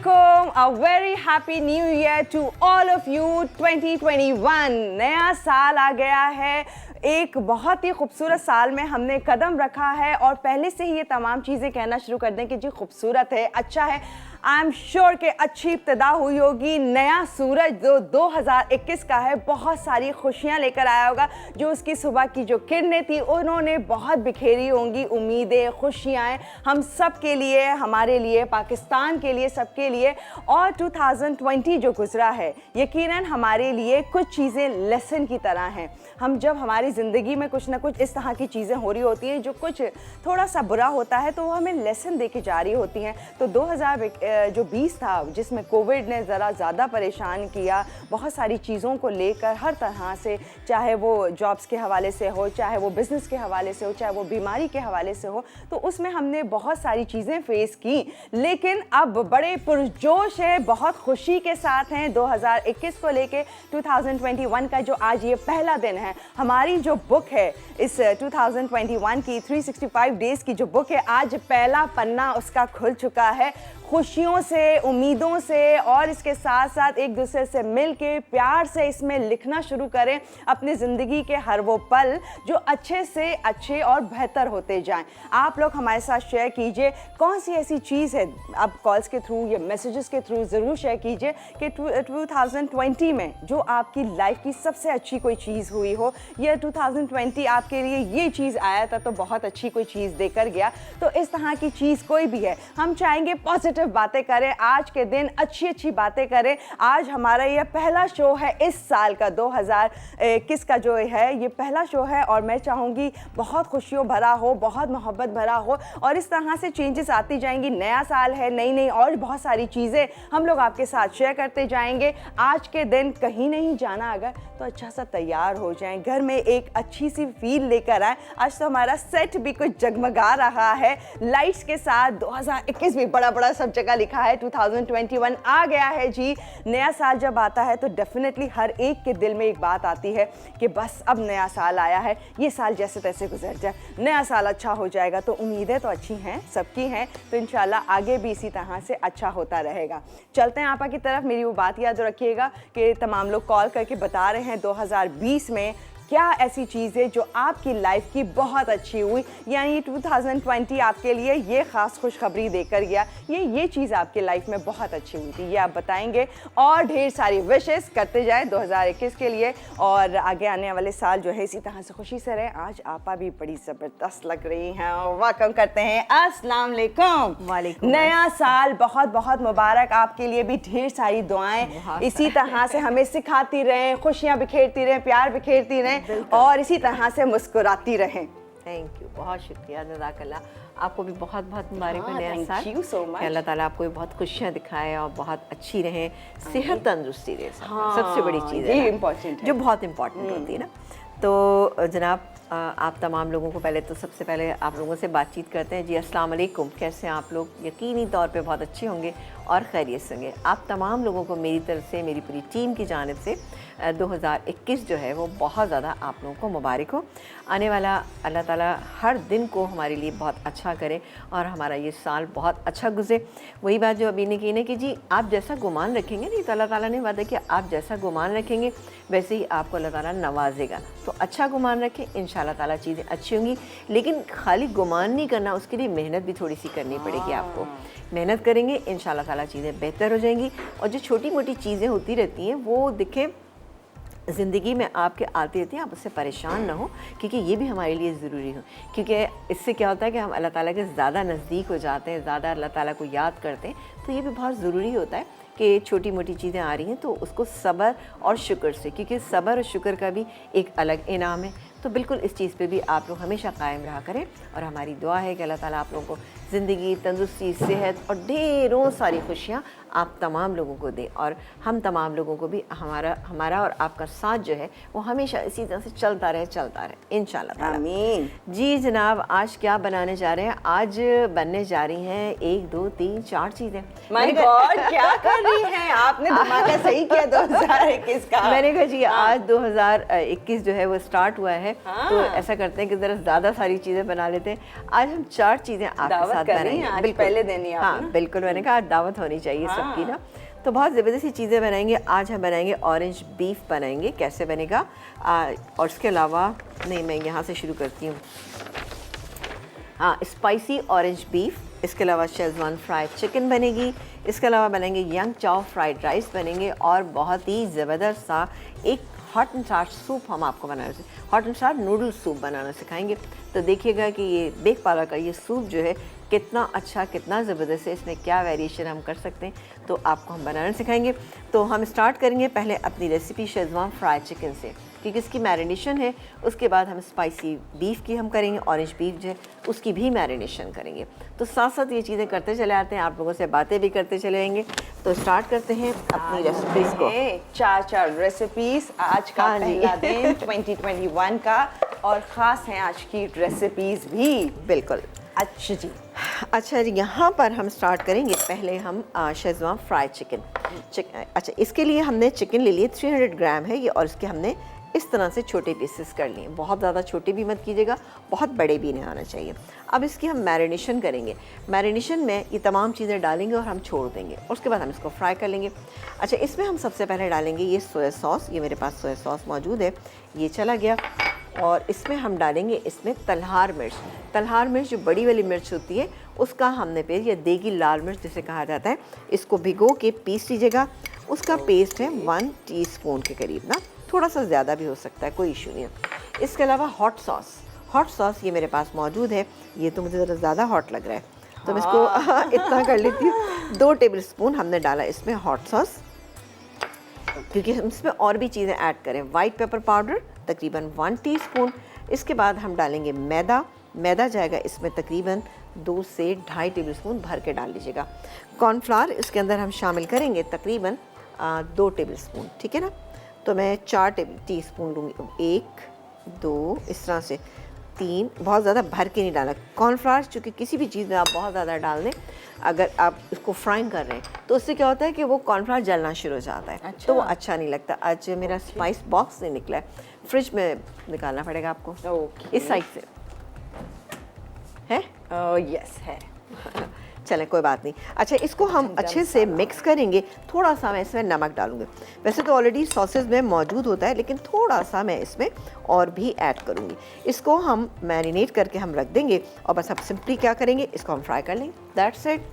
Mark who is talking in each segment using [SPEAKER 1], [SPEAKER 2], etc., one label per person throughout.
[SPEAKER 1] Assalamualaikum. A very happy new year to all of you. 2021 नया साल आ गया है। एक बहुत ही खूबसूरत साल में हमने कदम रखा है और पहले से ही ये तमाम चीज़ें कहना शुरू कर दें कि जी खूबसूरत है, अच्छा है। आई एम श्योर कि अच्छी इब्तिदा हुई होगी। नया सूरज जो 2021 का है बहुत सारी खुशियां लेकर आया होगा। जो उसकी सुबह की जो किरणें थी उन्होंने बहुत बिखेरी होंगी उम्मीदें, खुशियाँ हम सब के लिए, हमारे लिए, पाकिस्तान के लिए, सबके लिए। और 2020 जो गुजरा है यकीनन हमारे लिए कुछ चीज़ें लेसन की तरह हैं। हम जब हमारी ज़िंदगी में कुछ ना कुछ इस तरह की चीज़ें हो रही होती हैं जो कुछ थोड़ा सा बुरा होता है तो वो हमें लेसन दे के जा रही होती हैं। तो 2020 था जिसमें कोविड ने ज़रा ज़्यादा परेशान किया, बहुत सारी चीज़ों को लेकर हर तरह से, चाहे वो जॉब्स के हवाले से हो, चाहे वो बिज़नेस के हवाले से हो, चाहे वो बीमारी के हवाले से हो, तो उसमें हमने बहुत सारी चीज़ें फेस की। लेकिन अब बड़े पुरजोश है, बहुत खुशी के साथ हैं 2021 को लेके। 2021 का जो आज ये पहला दिन है, हमारी जो बुक है इस 2021 की 365 डेज़ की जो बुक है, आज पहला पन्ना उसका खुल चुका है। खुशियों से, उम्मीदों से और इसके साथ साथ एक दूसरे से मिल के प्यार से इसमें लिखना शुरू करें अपनी ज़िंदगी के हर वो पल जो अच्छे से अच्छे और बेहतर होते जाएं। आप लोग हमारे साथ शेयर कीजिए कौन सी ऐसी चीज़ है, आप कॉल्स के थ्रू या मैसेजेस के थ्रू ज़रूर शेयर कीजिए कि 2020 में जो आपकी लाइफ की सबसे अच्छी कोई चीज़ हुई हो, या 2020 आपके लिए ये चीज़ आया था तो बहुत अच्छी कोई चीज़ देकर गया। तो इस तरह की चीज़ कोई भी है, हम चाहेंगे पॉजिटिव बातें करें, आज के दिन अच्छी अच्छी बातें करें। आज हमारा ये पहला शो है इस साल का, 2021 का जो है ये पहला शो है और मैं चाहूँगी बहुत खुशियों भरा हो, बहुत मोहब्बत भरा हो और इस तरह से चेंजेस आती जाएंगी। नया साल है, नई नई और बहुत सारी चीज़ें हम लोग आपके साथ शेयर करते जाएंगे। आज के दिन कहीं नहीं जाना अगर तो अच्छा सा तैयार हो जाएं, घर में एक अच्छी सी फील लेकर आएँ। आज तो हमारा सेट भी कुछ जगमगा रहा है लाइट्स के साथ। 2021 भी बड़ा बड़ा सब जगह लिखा है, 2021 आ गया है जी। नया साल जब आता है तो डेफिनेटली हर एक के दिल में एक बात आती है कि बस अब नया साल आया है, ये साल जैसे तैसे गुजर जाए, नया साल अच्छा हो जाएगा। तो उम्मीदें तो अच्छी हैं, सबकी हैं, तो इंशाल्लाह आगे भी इसी तरह से अच्छा होता रहेगा। चलते हैं आपा की तरफ। मेरी वो बात याद रखिएगा कि तमाम लोग कॉल करके बता रहे हैं 2020 में क्या ऐसी चीज़ है जो आपकी लाइफ की बहुत अच्छी हुई, यानी 2020 आपके लिए ये ख़ास खुशखबरी देकर गया, ये चीज़ आपकी लाइफ में बहुत अच्छी हुई थी, ये आप बताएंगे। और ढेर सारी विशेस करते जाएं 2021 के लिए और आगे आने वाले साल जो है इसी तरह से खुशी से रहे। आज आपा भी बड़ी ज़बरदस्त लग रही हैं, वेलकम करते हैं। अस्सलाम वालेकुम।
[SPEAKER 2] वालेकुम।
[SPEAKER 1] नया साल बहुत बहुत मुबारक, आपके लिए भी ढेर सारी दुआएं इसी तरह से हमें सिखाती रहें, खुशियाँ बिखेरती रहें, प्यार बिखेरती रहें और इसी तरह से मुस्कुराती रहें।
[SPEAKER 2] थैंक यू, बहुत शुक्रिया, जज़ाकल्लाह। आपको भी बहुत बहुत मुबारक हो नया साल।
[SPEAKER 1] Thank you so much.
[SPEAKER 2] Allah ताला आपको भी बहुत खुशियाँ दिखाए और बहुत अच्छी रहें, सेहत तंदुरुस्ती दे। सबसे बड़ी चीज़ है,
[SPEAKER 1] इम्पोर्टेंट है,
[SPEAKER 2] जो बहुत इम्पोर्टेंट होती है ना। तो जनाब आप तमाम लोगों को पहले तो सबसे पहले आप लोगों से बातचीत करते हैं जी। अस्सलाम वालेकुम, कैसे हैं आप लोग? यकीनी तौर पे बहुत अच्छे होंगे और खैरियत से होंगे। आप तमाम लोगों को मेरी तरफ से, मेरी पूरी टीम की जानिब से 2021 जो है वो बहुत ज़्यादा आप लोगों को मुबारक हो। आने वाला अल्लाह ताला हर दिन को हमारे लिए बहुत अच्छा करे और हमारा ये साल बहुत अच्छा गुजरे। वही बात जो अभी ने की ना कि जी आप जैसा गुमान रखेंगे नहीं तो अल्लाह ताला ने वादा किया आप जैसा गुमान रखेंगे वैसे ही आपको अल्लाह ताला नवाजेगा। तो अच्छा गुमान रखें, इंशाल्लाह ताला चीज़ें अच्छी होंगी। लेकिन खाली गुमान नहीं करना, उसके लिए मेहनत भी थोड़ी सी करनी पड़ेगी आपको। मेहनत करेंगे इंशाल्लाह ताला चीज़ें बेहतर हो जाएंगी। और जो छोटी मोटी चीज़ें होती रहती हैं वो देखें ज़िंदगी में आपके आती रहती हैं, आप उससे परेशान ना हो क्योंकि ये भी हमारे लिए ज़रूरी हो। क्योंकि इससे क्या होता है कि हम अल्लाह ताला के ज़्यादा नज़दीक हो जाते हैं, ज़्यादा अल्लाह ताला को याद करते हैं। तो ये भी बहुत ज़रूरी होता है कि छोटी मोटी चीज़ें आ रही हैं तो उसको सब्र और शुक्र से, क्योंकि सब्र और शुक्र का भी एक अलग इनाम है। तो बिल्कुल इस चीज़ पे भी आप लोग हमेशा कायम रहा करें और हमारी दुआ है कि अल्लाह ताला आप लोगों को ज़िंदगी, तंदुरुस्ती, सेहत और ढेरों सारी खुशियाँ आप तमाम लोगों को दें और हम तमाम लोगों को भी हमारा और आपका साथ जो है वो हमेशा इसी तरह से चलता रहे इंशाल्लाह ताला।
[SPEAKER 1] आमीन।
[SPEAKER 2] जी जनाब, आज क्या बनाने जा रहे हैं? आज बनने जा रही हैं 1 2 3 4 चीज़ें।
[SPEAKER 1] माय गॉड, क्या कर रही हैं? आपने धमाका सही किया 2021 का।
[SPEAKER 2] मैंने कहा जी आज 2021 जो है वो स्टार्ट हुआ है तो ऐसा करते हैं कि ज़रा ज़्यादा सारी चीज़ें बना लेते हैं। आज हम 4 चीज़ें आपके
[SPEAKER 1] दावत
[SPEAKER 2] साथ
[SPEAKER 1] कर रही हैं
[SPEAKER 2] बनाएंगे।
[SPEAKER 1] आज,
[SPEAKER 2] बिल्कुल,
[SPEAKER 1] पहले दिन ही आप
[SPEAKER 2] हाँ
[SPEAKER 1] ना?
[SPEAKER 2] बिल्कुल, मैंने कहा आज दावत होनी चाहिए सबकी ना। तो बहुत ज़बरदस्ती चीज़ें बनाएंगे आज। हम बनाएंगे ऑरेंज बीफ बनाएंगे। कैसे बनेगा और इसके अलावा नहीं, मैं यहाँ से शुरू करती हूँ। हाँ, स्पाइसी ऑरेंज बीफ, इसके अलावा शेज़वान फ्राइड चिकन बनेगी, इसके अलावा बनेंगे यंग चाओ फ्राइड राइस बनेंगे, और बहुत ही ज़बरदस्त सा एक हॉट एंड सार सूप हम आपको बनाना hot and sour noodle soup बनाना सिखाएंगे। तो देखिएगा कि ये देख पाला का ये सूप जो है कितना अच्छा, कितना ज़बरदस्त है, इसमें क्या वेरिएशन हम कर सकते हैं, तो आपको हम बनाना सिखाएंगे। तो हम स्टार्ट करेंगे पहले अपनी रेसिपी शेज़वान फ्राइड चिकन से, क्योंकि इसकी मैरिनेशन है। उसके बाद हम स्पाइसी बीफ की हम करेंगे, ऑरेंज बीफ जो है उसकी भी मैरिनेशन करेंगे। तो साथ साथ ये चीज़ें करते चले आते हैं, आप लोगों से बातें भी करते चले जाएंगे। तो स्टार्ट करते हैं अपनी रेसिपीज़ को।
[SPEAKER 1] 4 रेसिपीज आज का
[SPEAKER 2] हाँ जी।
[SPEAKER 1] पहला दिन 2021 का, और ख़ास हैं आज की रेसिपीज भी।
[SPEAKER 2] बिल्कुल।
[SPEAKER 1] अच्छा जी,
[SPEAKER 2] अच्छा जी, यहाँ पर हम स्टार्ट करेंगे। पहले हम शेज़वान फ्राइड चिकन। अच्छा, इसके लिए हमने चिकन ले लिए 300 ग्राम है ये, और इसके हमने इस तरह से छोटे पीसेस कर लिए। बहुत ज़्यादा छोटे भी मत कीजिएगा, बहुत बड़े भी नहीं आना चाहिए। अब इसकी हम मैरिनेशन करेंगे। मैरिनेशन में ये तमाम चीज़ें डालेंगे और हम छोड़ देंगे, और उसके बाद हम इसको फ्राई कर लेंगे। अच्छा, इसमें हम सबसे पहले डालेंगे ये सोया सॉस। ये मेरे पास सोया सॉस मौजूद है, ये चला गया। और इसमें हम डालेंगे इसमें तलहार मिर्च। तलहार मिर्च जो बड़ी वाली मिर्च होती है उसका हमने पेस्ट, या देगी लाल मिर्च जिसे कहा जाता है, इसको भिगो के पीस लीजिएगा। उसका पेस्ट है 1 टीस्पून के करीब ना, थोड़ा सा ज़्यादा भी हो सकता है, कोई इशू नहीं है। इसके अलावा हॉट सॉस ये मेरे पास मौजूद है। ये तो मुझे ज़रा ज़्यादा हॉट लग रहा है, तो मैं इसको इतना कर लेती हूँ। 2 टेबल स्पून हमने डाला इसमें हॉट सॉस, क्योंकि हम इसमें और भी चीज़ें ऐड करें। वाइट पेपर पाउडर तकरीबन 1 टीस्पून। इसके बाद हम डालेंगे मैदा जाएगा इसमें तकरीबन 2 से 2.5 टेबल स्पून भर के डाल लीजिएगा। कॉर्नफ्लावर इसके अंदर हम शामिल करेंगे तकरीबन 2 टेबल स्पून, ठीक है ना। तो मैं 4 टीस्पून लूँगी, 1 2 इस तरह से 3, बहुत ज़्यादा भर के नहीं डाला। कॉर्नफ्लावर चूँकि किसी भी चीज़ में आप बहुत ज़्यादा डाल दें, अगर आप इसको फ्राइंग कर रहे हैं तो उससे क्या होता है कि वो कॉर्नफ्लावर जलना शुरू हो जाता है। अच्छा। तो वो अच्छा नहीं लगता। आज मेरा स्पाइस बॉक्स नहीं निकला है, फ्रिज में निकालना पड़ेगा आपको। इस साइड से है।
[SPEAKER 1] यस है।
[SPEAKER 2] चलें, कोई बात नहीं। अच्छा, इसको हम अच्छे से मिक्स करेंगे। थोड़ा सा मैं इसमें नमक डालूंगी। वैसे तो ऑलरेडी सॉसेज में मौजूद होता है, लेकिन थोड़ा सा मैं इसमें और भी ऐड करूंगी। इसको हम मैरिनेट करके हम रख देंगे, और बस अब सिंपली क्या करेंगे, इसको हम फ्राई कर लेंगे। That's it.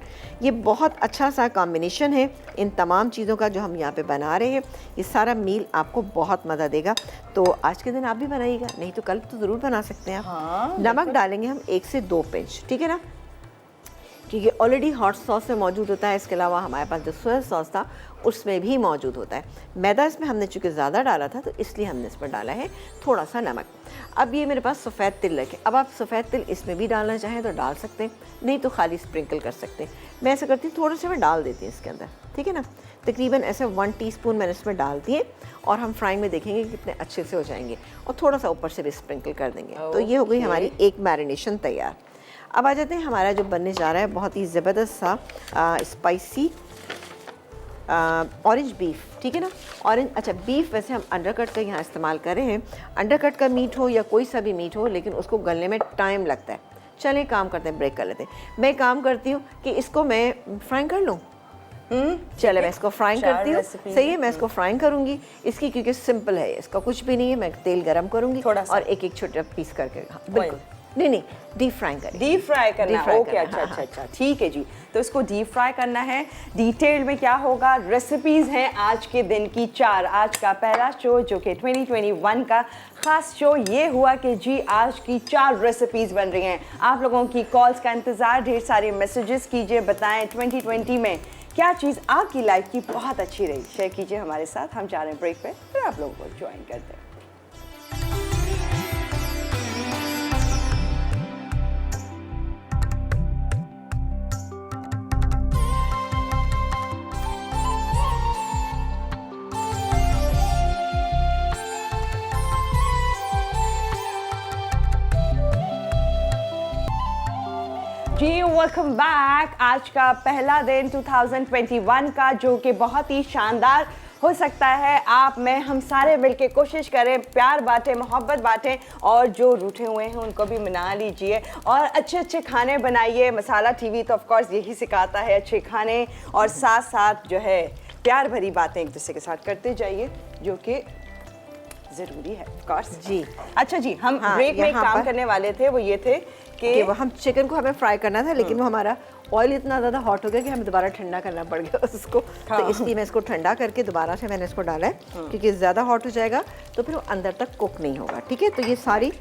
[SPEAKER 2] ये बहुत अच्छा सा कॉम्बिनेशन है इन तमाम चीज़ों का जो हम यहाँ पे बना रहे हैं। ये सारा मील आपको बहुत मज़ा देगा। तो आज के दिन आप भी बनाइएगा, नहीं तो कल तो ज़रूर बना सकते हैं आप।
[SPEAKER 1] हाँ,
[SPEAKER 2] नमक डालेंगे हम 1 से 2 पिंच, ठीक है ना, क्योंकि ऑलरेडी हॉट सॉस में मौजूद होता है। इसके अलावा हमारे पास जो सोया सॉस था उसमें भी मौजूद होता है। मैदा इसमें हमने चूँकि ज़्यादा डाला था, तो इसलिए हमने इसमें डाला है थोड़ा सा नमक। अब ये मेरे पास सफ़ेद तिल रखे। अब आप सफ़ेद तिल इसमें भी डालना चाहें तो डाल सकते हैं, नहीं तो खाली स्प्रिंकल कर सकते हैं। मैं ऐसा करती हूँ, थोड़े से मैं डाल देती हूँ इसके अंदर, ठीक है ना। तकरीबन ऐसे 1 टीस्पून मैंने इसमें डाल दिए, और हम फ्राइंग में देखेंगे कितने अच्छे से हो जाएंगे, और थोड़ा सा ऊपर से भी स्प्रिंकल कर देंगे। तो ये हो गई हमारी एक मैरिनेशन तैयार। अब आ जाते हैं हमारा जो बनने जा रहा है बहुत ही ज़बरदस्त सा स्पाइसी ऑरेंज बीफ, ठीक है ना। ऑरेंज, अच्छा, बीफ वैसे हम अंडरकट का यहाँ इस्तेमाल कर रहे हैं। अंडरकट का मीट हो या कोई सा भी मीट हो, लेकिन उसको गलने में टाइम लगता है। चलें, काम करते हैं, ब्रेक कर लेते हैं। मैं काम करती हूँ कि इसको मैं फ्राई कर लूँ। चले, मैं इसको फ्राइंग करती हूँ। सही है, मैं इसको फ्राइंग करूँगी इसकी, क्योंकि सिंपल है, इसका कुछ भी नहीं है। मैं तेल गरम करूँगी और एक एक छोटा पीस करके, हाँ, बिल्कुल, नहीं, डीप फ्राई करना।
[SPEAKER 1] डीप फ्राई करना, ओके, अच्छा, ठीक है जी। तो इसको डीप फ्राई करना है। डिटेल में क्या होगा, रेसिपीज हैं आज के दिन की 4। आज का पहला शो जो कि 2021 का खास शो ये हुआ कि जी आज की 4 रेसिपीज बन रही हैं। आप लोगों की कॉल्स का इंतज़ार, ढेर सारे मैसेजेस कीजिए, बताएं 2020 में क्या चीज़ आपकी लाइफ की बहुत अच्छी रही, शेयर कीजिए हमारे साथ। हम जा रहे हैं ब्रेक पे, फिर आप लोगों को ज्वाइन करते हैं। जी, वेलकम बैक। आज का पहला दिन 2021 का, जो कि बहुत ही शानदार हो सकता है आप मैं हम सारे मिलके कोशिश करें, प्यार बांटें, मोहब्बत बांटें और जो रूठे हुए हैं उनको भी मना लीजिए और अच्छे अच्छे खाने बनाइए। मसाला टीवी तो ऑफ कोर्स यही सिखाता है अच्छे खाने, और साथ साथ जो है प्यार भरी बातें एक दूसरे के साथ करते जाइए, जो कि ज़रूरी है ऑफ कोर्स
[SPEAKER 2] जी।
[SPEAKER 1] अच्छा जी, हम ब्रेक में एक
[SPEAKER 2] यहाँ
[SPEAKER 1] काम
[SPEAKER 2] पर
[SPEAKER 1] करने वाले थे, वो ये थे
[SPEAKER 2] कि वो हम चिकन को हमें फ्राई करना था, लेकिन वो हमारा ऑयल इतना ज़्यादा हॉट हो गया कि हमें दोबारा ठंडा करना पड़ गया उसको। तो इसलिए मैं इसको ठंडा करके दोबारा से मैंने इसको डाला है, क्योंकि ज़्यादा हॉट हो जाएगा तो फिर वो अंदर तक कुक नहीं होगा। ठीक है, तो ये सारी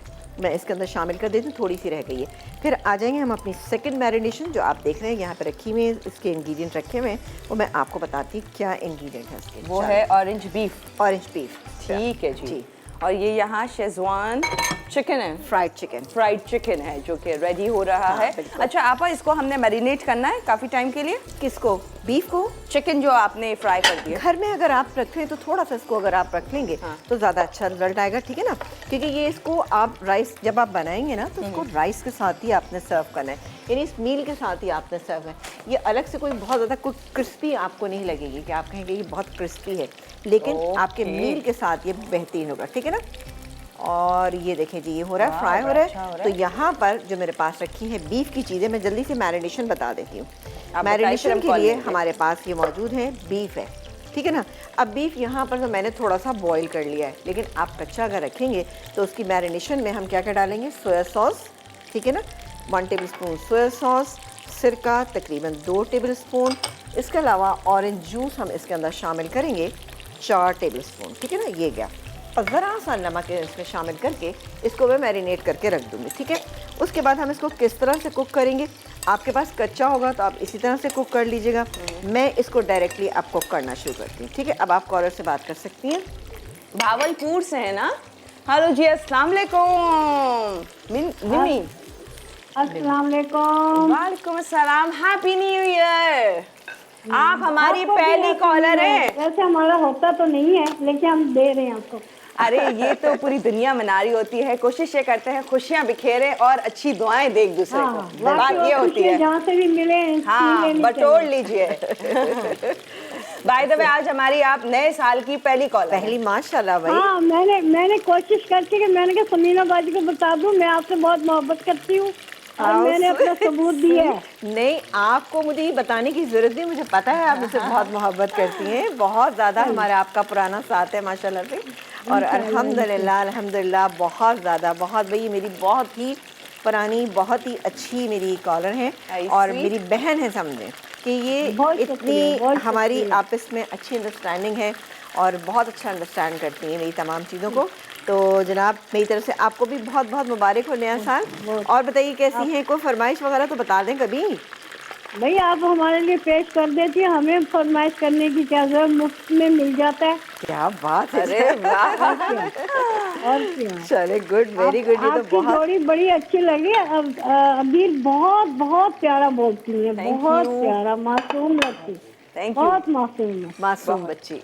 [SPEAKER 2] मैं इसके अंदर शामिल कर देती हूँ, थोड़ी सी रह गई है। फिर आ जाएंगे हम अपनी सेकंड मैरिनेशन, जो आप देख रहे हैं यहाँ पे रखी हुई है, इसके इंग्रेडिएंट रखे हुए हैं, वो मैं आपको बताती हूँ क्या इंग्रेडिएंट है इसके।
[SPEAKER 1] वो है ऑरेंज बीफ।
[SPEAKER 2] ऑरेंज बीफ,
[SPEAKER 1] ठीक है जी। और ये यहाँ शेजवान चिकन है,
[SPEAKER 2] फ्राइड चिकन।
[SPEAKER 1] फ्राइड चिकन है जो कि रेडी हो रहा है। अच्छा आपा, इसको हमने मैरिनेट करना है काफ़ी टाइम के लिए?
[SPEAKER 2] किसको? बीफ को?
[SPEAKER 1] चिकन जो आपने फ्राई कर दिया।
[SPEAKER 2] घर में अगर आप रखें तो थोड़ा सा इसको अगर आप रख लेंगे तो ज़्यादा अच्छा रिजल्ट आएगा। ठीक है ना, क्योंकि ये इसको आप राइस जब आप बनाएंगे ना तो इसको राइस के साथ ही आपने सर्व करना है, यानी इस मील के साथ ही आपने सर्व करना है। ये अलग से कोई बहुत ज़्यादा कोई क्रिस्पी आपको नहीं लगेगी कि आप कहेंगे ये बहुत क्रिस्पी है, लेकिन आपके मील के साथ ये बेहतरीन होगा। ठीक है ना, और ये देखें जी, ये हो रहा है, फ्राई हो रहा है। तो यहाँ पर जो मेरे पास रखी है बीफ की चीज़ें, मैं जल्दी से मैरिनेशन बता देती हूँ। मैरिनेशन के लिए हमारे पास ये मौजूद है, बीफ है। ठीक है ना, अब बीफ यहाँ पर तो मैंने थोड़ा सा बॉईल कर लिया है, लेकिन आप कच्चा अगर रखेंगे तो उसकी मैरिनेशन में हम क्या क्या डालेंगे? सोया सॉस, ठीक है ना, 1 टेबल स्पून सोया सॉस, सिरका तकरीबन 2 टेबल स्पून, इसके अलावा ऑरेंज जूस हम इसके अंदर शामिल करेंगे 4 टेबल स्पून। ठीक है ना, ये गया, और ज़रा सा नमक इसमें शामिल करके इसको मैं मैरिनेट करके रख दूँगी। ठीक है, उसके बाद हम इसको किस तरह से कुक करेंगे? आपके पास कच्चा होगा तो आप इसी तरह से कुक कर लीजिएगा, मैं इसको डायरेक्टली अब कुक करना शुरू करती हूँ। ठीक है, अब आप कॉलर से बात कर सकती हैं।
[SPEAKER 1] भावलपुर से है ना? हेलो जी, अस्सलाम वालेकुम। मिमी।
[SPEAKER 3] अस्सलाम वालेकुम।
[SPEAKER 1] वालेकुम अस्सलाम, हैप्पी न्यू ईयर। आप हमारी पहली कॉलर हैं।
[SPEAKER 3] वैसे हमारा होता तो नहीं है, लेकिन हम दे रहे हैं आपको।
[SPEAKER 1] अरे ये तो पूरी दुनिया मना रही होती है, कोशिश ये करते हैं खुशियां बिखेरे और अच्छी दुआएं दे एक दूसरे को। बात ये होती है,
[SPEAKER 3] जहाँ से भी मिले
[SPEAKER 1] हाँ बटोर लीजिए। बाय द वे, आज हमारी आप नए साल की पहली कॉल।
[SPEAKER 2] पहली, माशाल्लाह भाई।
[SPEAKER 3] हाँ, मैंने कोशिश करके कि मैंने कहा समीना बाजी को बता दूं मैं आपसे बहुत मोहब्बत करती हूँ, और मैंने अपना सबूत दिया है।
[SPEAKER 2] नहीं, आपको मुझे ये बताने की ज़रूरत नहीं, मुझे पता है आप मुझसे बहुत मोहब्बत करती हैं, बहुत ज़्यादा हमारा आपका पुराना साथ है माशाल्लाह से। और अल्हम्दुलिल्लाह बहुत ज़्यादा, बहुत भाई, मेरी बहुत ही पुरानी, बहुत ही अच्छी मेरी कॉलर हैं, और मेरी बहन है, समझें कि ये इतनी हमारी आपस में अच्छी अंडरस्टैंडिंग है और बहुत अच्छा अंडरस्टैंड करती हैं मेरी तमाम चीज़ों को। तो जनाब, मेरी तरफ से आपको भी बहुत बहुत मुबारक हो नया साल। और बताइए कैसी हैं, कोई फरमाइश वगैरह तो बता दें कभी।
[SPEAKER 3] भाई आप हमारे लिए पेश कर देती है, हमें फरमाइश करने की क्या जरूरत, मुफ्त में मिल जाता है।
[SPEAKER 2] क्या बात है,
[SPEAKER 1] अरे वाह।
[SPEAKER 3] और क्या,
[SPEAKER 2] चले गुड, वेरी गुड। ये तो
[SPEAKER 3] आपकी
[SPEAKER 2] बहुत
[SPEAKER 3] जोड़ी बड़ी अच्छी लगी। अब अबीर बहुत बहुत प्यारा बोलती है, बहुत प्यारा, मासूम लगती, बहुत मासूम है,
[SPEAKER 2] मासूम बच्ची।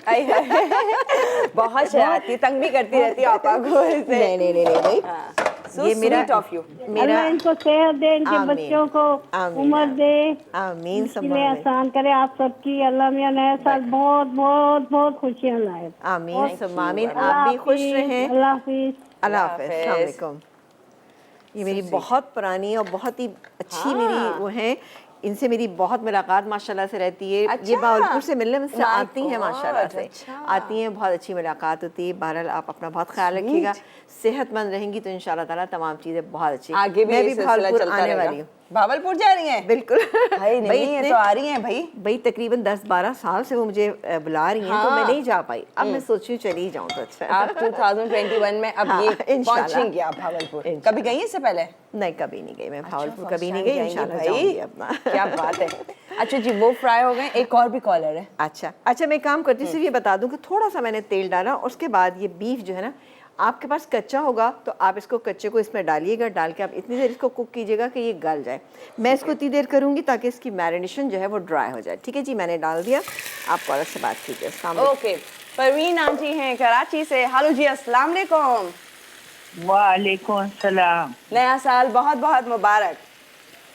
[SPEAKER 1] बहुत शरारती, तंग भी करती रहती है आपा को ऐसे।
[SPEAKER 2] नहीं,
[SPEAKER 1] So
[SPEAKER 2] ये मेरा
[SPEAKER 1] sweet of you।
[SPEAKER 3] अल्लाह इनको सेहत दे, इनके
[SPEAKER 2] आमीन।
[SPEAKER 3] बच्चों को
[SPEAKER 2] आमीन।
[SPEAKER 3] उम्र दे,
[SPEAKER 2] आमीन
[SPEAKER 3] मुश्किलें आसान करे आप सबकी। अल्लाह मियां नया साल बहुत बहुत बहुत खुशियाँ लाए।
[SPEAKER 2] आमीन सुम्मा आमीन। आप भी खुश रहें।
[SPEAKER 3] अल्लाह हाफिज।
[SPEAKER 2] अल्लाह हाफिज। अस्सलाम वालेकुम। ये मेरी बहुत पुरानी और बहुत ही अच्छी मेरी वो हैं, इनसे मेरी बहुत मुलाकात माशाल्लाह से रहती है।
[SPEAKER 1] अच्छा।
[SPEAKER 2] ये भावलपुर से मिलने मुझसे
[SPEAKER 1] My
[SPEAKER 2] आती हैं माशाल्लाह से,
[SPEAKER 1] अच्छा।
[SPEAKER 2] आती हैं, बहुत अच्छी मुलाकात होती है। बहरहाल आप अपना बहुत ख्याल रखिएगा, सेहतमंद रहेंगी तो इंशाल्लाह ताला तमाम चीज़ें बहुत अच्छी।
[SPEAKER 1] आगे भी
[SPEAKER 2] मैं
[SPEAKER 1] ये
[SPEAKER 2] भी
[SPEAKER 1] सिलसिला
[SPEAKER 2] भावलपुर
[SPEAKER 1] चलता
[SPEAKER 2] आने
[SPEAKER 1] रहेगा।
[SPEAKER 2] वाली हूँ।
[SPEAKER 1] भावलपुर जा रही हैं?
[SPEAKER 2] बिल्कुल।
[SPEAKER 1] भाई नहीं है तो आ रही हैं भाई।
[SPEAKER 2] भाई तकरीबन 10-12 साल से वो मुझे बुला रही हैं, तो मैं नहीं जा पाई। अब मैं सोच रही हूँ चली जाऊँ तो अच्छा।
[SPEAKER 1] आप 2021 में अब ये पहुंचेंगी आप भावलपुर। कभी गई हैं इससे पहले?
[SPEAKER 2] नहीं, कभी नहीं गई मैं भावलपुर,
[SPEAKER 1] अच्छा,
[SPEAKER 2] कभी नहीं
[SPEAKER 1] first
[SPEAKER 2] गई,
[SPEAKER 1] time
[SPEAKER 2] इंशाल्लाह
[SPEAKER 1] जाएंगी
[SPEAKER 2] जाऊंगी अपना।
[SPEAKER 1] क्या बात है। अच्छा जी, वो फ्राई हो गए, एक और भी कॉलर है।
[SPEAKER 2] अच्छा मैं काम करती हूँ, सिर्फ ये बता दूँ कि थोड़ा सा मैंने तेल डाला, उसके बाद ये बीफ जो है ना, आपके पास कच्चा होगा तो आप इसको कच्चे को इसमें डालिएगा, डाल के आप इतनी देर इसको कुक कीजिएगा कि ये गल जाए। मैं इसको इतनी देर करूँगी ताकि इसकी मैरिनेशन जो है वो ड्राई हो जाए। ठीक है जी, मैंने डाल दिया, आप कॉलर से बात कीजिए। अस्सलाम वालेकुम।
[SPEAKER 1] ओके, परवीन आंटी हैं कराची से। हेलो जी, अस्सलाम वालेकुम।
[SPEAKER 4] वालेकुम सलाम।
[SPEAKER 1] नया साल बहुत बहुत मुबारक।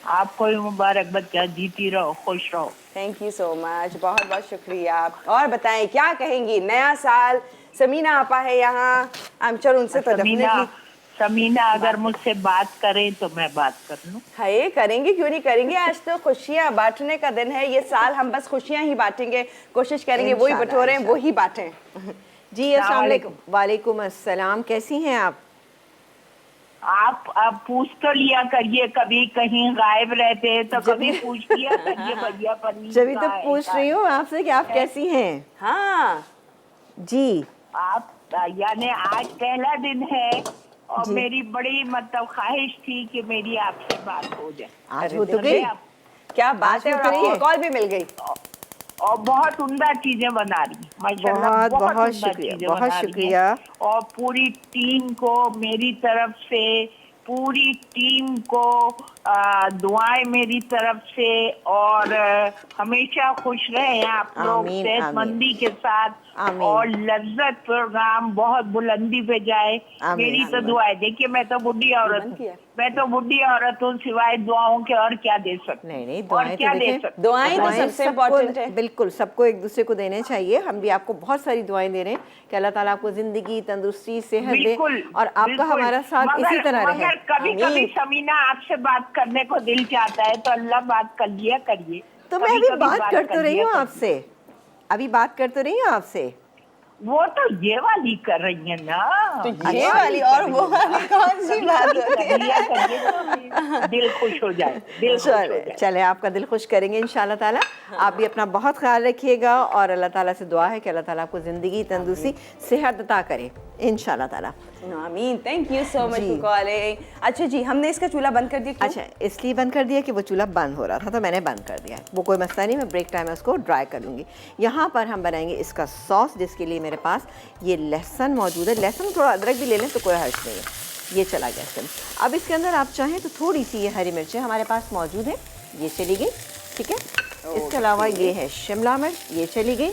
[SPEAKER 4] आपको भी मुबारक बच्चा, जीती रहो, खुश रहो।
[SPEAKER 1] थैंक यू सो मच, बहुत बहुत शुक्रिया। और बताएं क्या कहेंगी, नया साल, समीना आपा है यहाँ, आई एम श्योर उनसे तो डेफिनेटली।
[SPEAKER 4] समीना अगर मुझसे बात करें तो मैं बात कर लूं।
[SPEAKER 1] हाय करेंगे, क्यों नहीं करेंगे। आज तो खुशियाँ बांटने का दिन है, ये साल हम बस खुशियाँ ही बांटेंगे, कोशिश करेंगे वही बटोरें वही बांटें।
[SPEAKER 2] जी अस्सलाम वालेकुम। वालेकुम अस्सलाम, कैसी हैं आप?
[SPEAKER 4] आप पूछ तो लिया करिए, कभी कहीं गायब रहते हैं तो कभी पूछ लिया करिए भैया पर।
[SPEAKER 2] जब तो पूछ रही हूँ आपसे कि आप कैसी हैं।
[SPEAKER 1] हाँ
[SPEAKER 2] जी
[SPEAKER 4] आप यानी आज पहला दिन है और मेरी बड़ी मतलब ख्वाहिश थी कि मेरी आपसे बात हो जाए।
[SPEAKER 2] आज हो तो गई,
[SPEAKER 1] क्या बात है, और आपको कॉल भी मिल गई
[SPEAKER 4] और बहुत उम्दा चीजें बना रही, माशाल्लाह
[SPEAKER 2] बहुत शुक्रिया, बहुत शुक्रिया।
[SPEAKER 4] और पूरी टीम को मेरी तरफ से, पूरी टीम को दुआएं मेरी तरफ से, और हमेशा खुश रहें आप लोग, सेहतमंदी के साथ, और लज्जत प्रोग्राम बहुत बुलंदी पे जाए, मेरी तो दुआ है। देखिए मैं तो बुढ़ी औरत हूँ, सिवाय दुआओं के और क्या दे सकते।
[SPEAKER 2] नहीं,
[SPEAKER 4] और क्या दे सकते,
[SPEAKER 1] दुआएं तो सबसे इम्पोर्टेंट है।
[SPEAKER 2] बिल्कुल, सबको एक दूसरे को देने चाहिए। हम भी आपको बहुत सारी दुआएं दे रहे हैं कि अल्लाह ताला आपको जिंदगी, तंदुरुस्ती, सेहत दे और आपका हमारा साथ इसी तरह रहे।
[SPEAKER 4] कभी कभी समीना आपसे बात करने को दिल चाहता है तो अल्लाह बात कर लिया करिए।
[SPEAKER 2] तो मैं अभी बात कर तो रही हूँ आपसे, अभी बात कर तो रही हूँ आपसे।
[SPEAKER 4] वो तो ये वाली कर रही है ना,
[SPEAKER 1] तो ये वाली और वो वाली कौन सी बात
[SPEAKER 4] है? दिल खुश हो जाए, दिल खुश हो जाए।
[SPEAKER 2] चले आपका दिल खुश करेंगे इंशाल्लाह ताला। आप भी अपना बहुत ख्याल रखिएगा और अल्लाह ताला से दुआ है कि अल्लाह ताला आपको ज़िंदगी, तंदुरुस्ती, सेहत अता करे इंशाल्लाह ताला।
[SPEAKER 1] आमीन। Thank you so much for calling. अच्छा जी, हमने इसका चूल्हा बंद कर दिया।
[SPEAKER 2] अच्छा, इसलिए बंद कर दिया कि वो चूल्हा बंद हो रहा था तो मैंने बंद कर दिया। वो कोई मसला नहीं, मैं ब्रेक टाइम में उसको ड्राई कर लूँगी। यहाँ पर हम बनाएंगे इसका सॉस, जिसके लिए मेरे पास ये लहसुन मौजूद है। लहसुन, थोड़ा अदरक भी ले लें तो कोई हर्ज नहीं है। ये चला गया इसके अंदर। अब इसके अंदर आप चाहें तो थोड़ी सी ये हरी मिर्चें हमारे पास मौजूद है, ये चली गई, ठीक है। इसके अलावा ये है शिमला मिर्च, ये चली गई।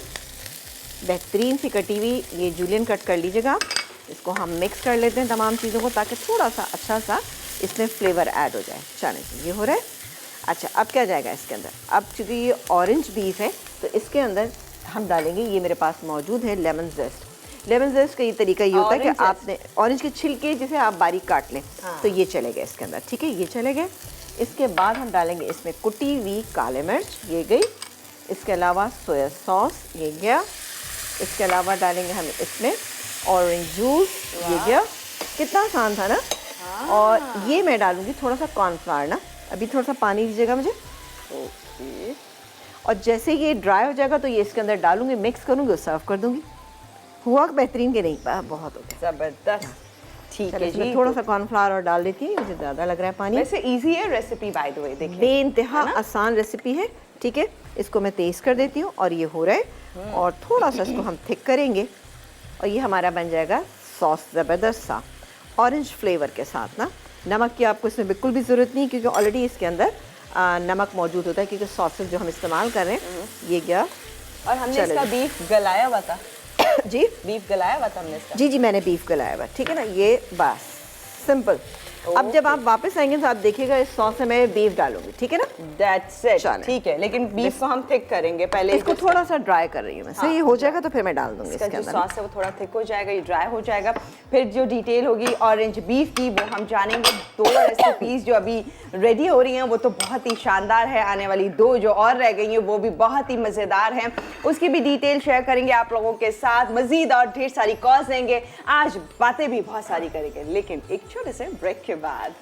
[SPEAKER 2] बेहतरीन सी कटी हुई ये जूलियन कट कर लीजिएगा आप। इसको हम मिक्स कर लेते हैं तमाम चीज़ों को, ताकि थोड़ा सा अच्छा सा इसमें फ्लेवर ऐड हो जाए। चलें, ये हो रहा है। अच्छा, अब क्या जाएगा इसके अंदर? अब चूँकि ये ऑरेंज बीफ है तो इसके अंदर हम डालेंगे, ये मेरे पास मौजूद है लेमन जेस्ट। लेमन जेस्ट का ये तरीका ये होता है कि आपने ऑरेंज के छिलके जिसे आप बारीक काट लें, तो ये चले गए इसके अंदर, ठीक है, ये चले गए। इसके बाद हम डालेंगे इसमें कुटी हुई काले मिर्च, ये गई। इसके अलावा सोया सॉस, ये गया। इसके अलावा डालेंगे हम इसमें ऑरेंज जूस, ये गया। कितना आसान था ना। और ये मैं डालूंगी थोड़ा सा कॉर्नफ्लावर ना, अभी थोड़ा सा पानी दीजिएगा मुझे। ओके। और जैसे ये ड्राई हो जाएगा तो ये इसके अंदर डालूंगी, मिक्स करूंगी और सर्व कर दूंगी। हुआ बेहतरीन के नहीं? बहुत हो गया,
[SPEAKER 1] जबरदस्त। ठीक है जी,
[SPEAKER 2] थोड़ा सा कॉर्नफ्लावर और डाल देती हूँ, मुझे ज़्यादा लग रहा है पानी।
[SPEAKER 1] वैसे इजी है रेसिपी, बाय द वे, देखिए
[SPEAKER 2] बेइंतहा आसान रेसिपी है, ठीक है। इसको मैं तेज़ कर देती हूँ और ये हो रहा है, और थोड़ा सा इसको हम थिक करेंगे और ये हमारा बन जाएगा सॉस ज़बरदस्त सा ऑरेंज फ्लेवर के साथ ना। नमक की आपको इसमें बिल्कुल भी ज़रूरत नहीं, क्योंकि ऑलरेडी इसके अंदर नमक मौजूद होता है, क्योंकि सॉसेज जो हम इस्तेमाल कर रहे हैं ये गया।
[SPEAKER 1] और हमने इसका बीफ गलाया हुआ था।
[SPEAKER 2] जी,
[SPEAKER 1] बीफ गलाया हुआ था हमने इसका।
[SPEAKER 2] जी, मैंने बीफ गलाया हुआ, ठीक है ना। ये बस सिंपल। अब जब आप वापस आएंगे तो आप देखिएगा इस सॉस में मैं बीफ डालूंगी, ठीक है ना।
[SPEAKER 1] दैट्स इट, ठीक है। लेकिन बीफ को हम थिक करेंगे पहले,
[SPEAKER 2] इसको थोड़ा सा ड्राई कर रही हूँ मैं। सही ये हो जाएगा तो फिर मैं डाल दूंगी इसके अंदर।
[SPEAKER 1] सॉस है वो थोड़ा थिक हो जाएगा, ये ड्राई हो जाएगा। फिर जो डिटेल होगी ऑरेंज बीफ की वो हम जानेंगे। 2 रेसिपीज जो अभी रेडी हो रही हैं वो तो बहुत ही शानदार है, आने वाली 2 जो और रह गई हैं वो भी बहुत ही मज़ेदार हैं, उसकी भी डिटेल शेयर करेंगे आप लोगों के साथ। मज़ीद और ढेर सारी कॉल्स देंगे, आज बातें भी बहुत सारी करेंगे, लेकिन एक छोटे से ब्रेक के बाद।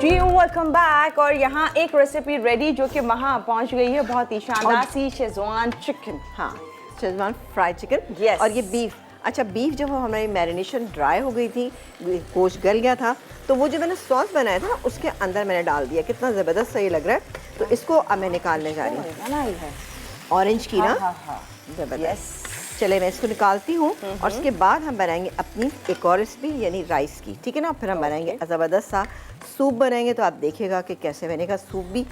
[SPEAKER 1] जी वेलकम बैक। और यहाँ एक रेसिपी रेडी जो कि वहाँ पहुँच गई है, बहुत ही शानदार सी शेजवान चिकन।
[SPEAKER 2] हाँ, शेजवान फ्राइड चिकन।
[SPEAKER 1] Yes.
[SPEAKER 2] और ये बीफ, अच्छा बीफ जब हमारी मैरिनेशन ड्राई हो गई थी, गोश्त गल गया था, तो वो जो मैंने सॉस बनाया था ना उसके अंदर मैंने डाल दिया। कितना ज़बरदस्त सही लग रहा है। तो इसको अब मैं निकालने जा रही हूँ। ऑरेंज की ना, ज़बरदस्त। चले मैं इसको निकालती हूँ और उसके बाद हम बनाएंगे अपनी एक और रेसिपी यानी राइस की, ठीक है ना। फिर हम बनाएंगे ज़बरदस्त सा सूप बनाएंगे, तो आप देखिएगा कि कैसे बनेगा सूप भी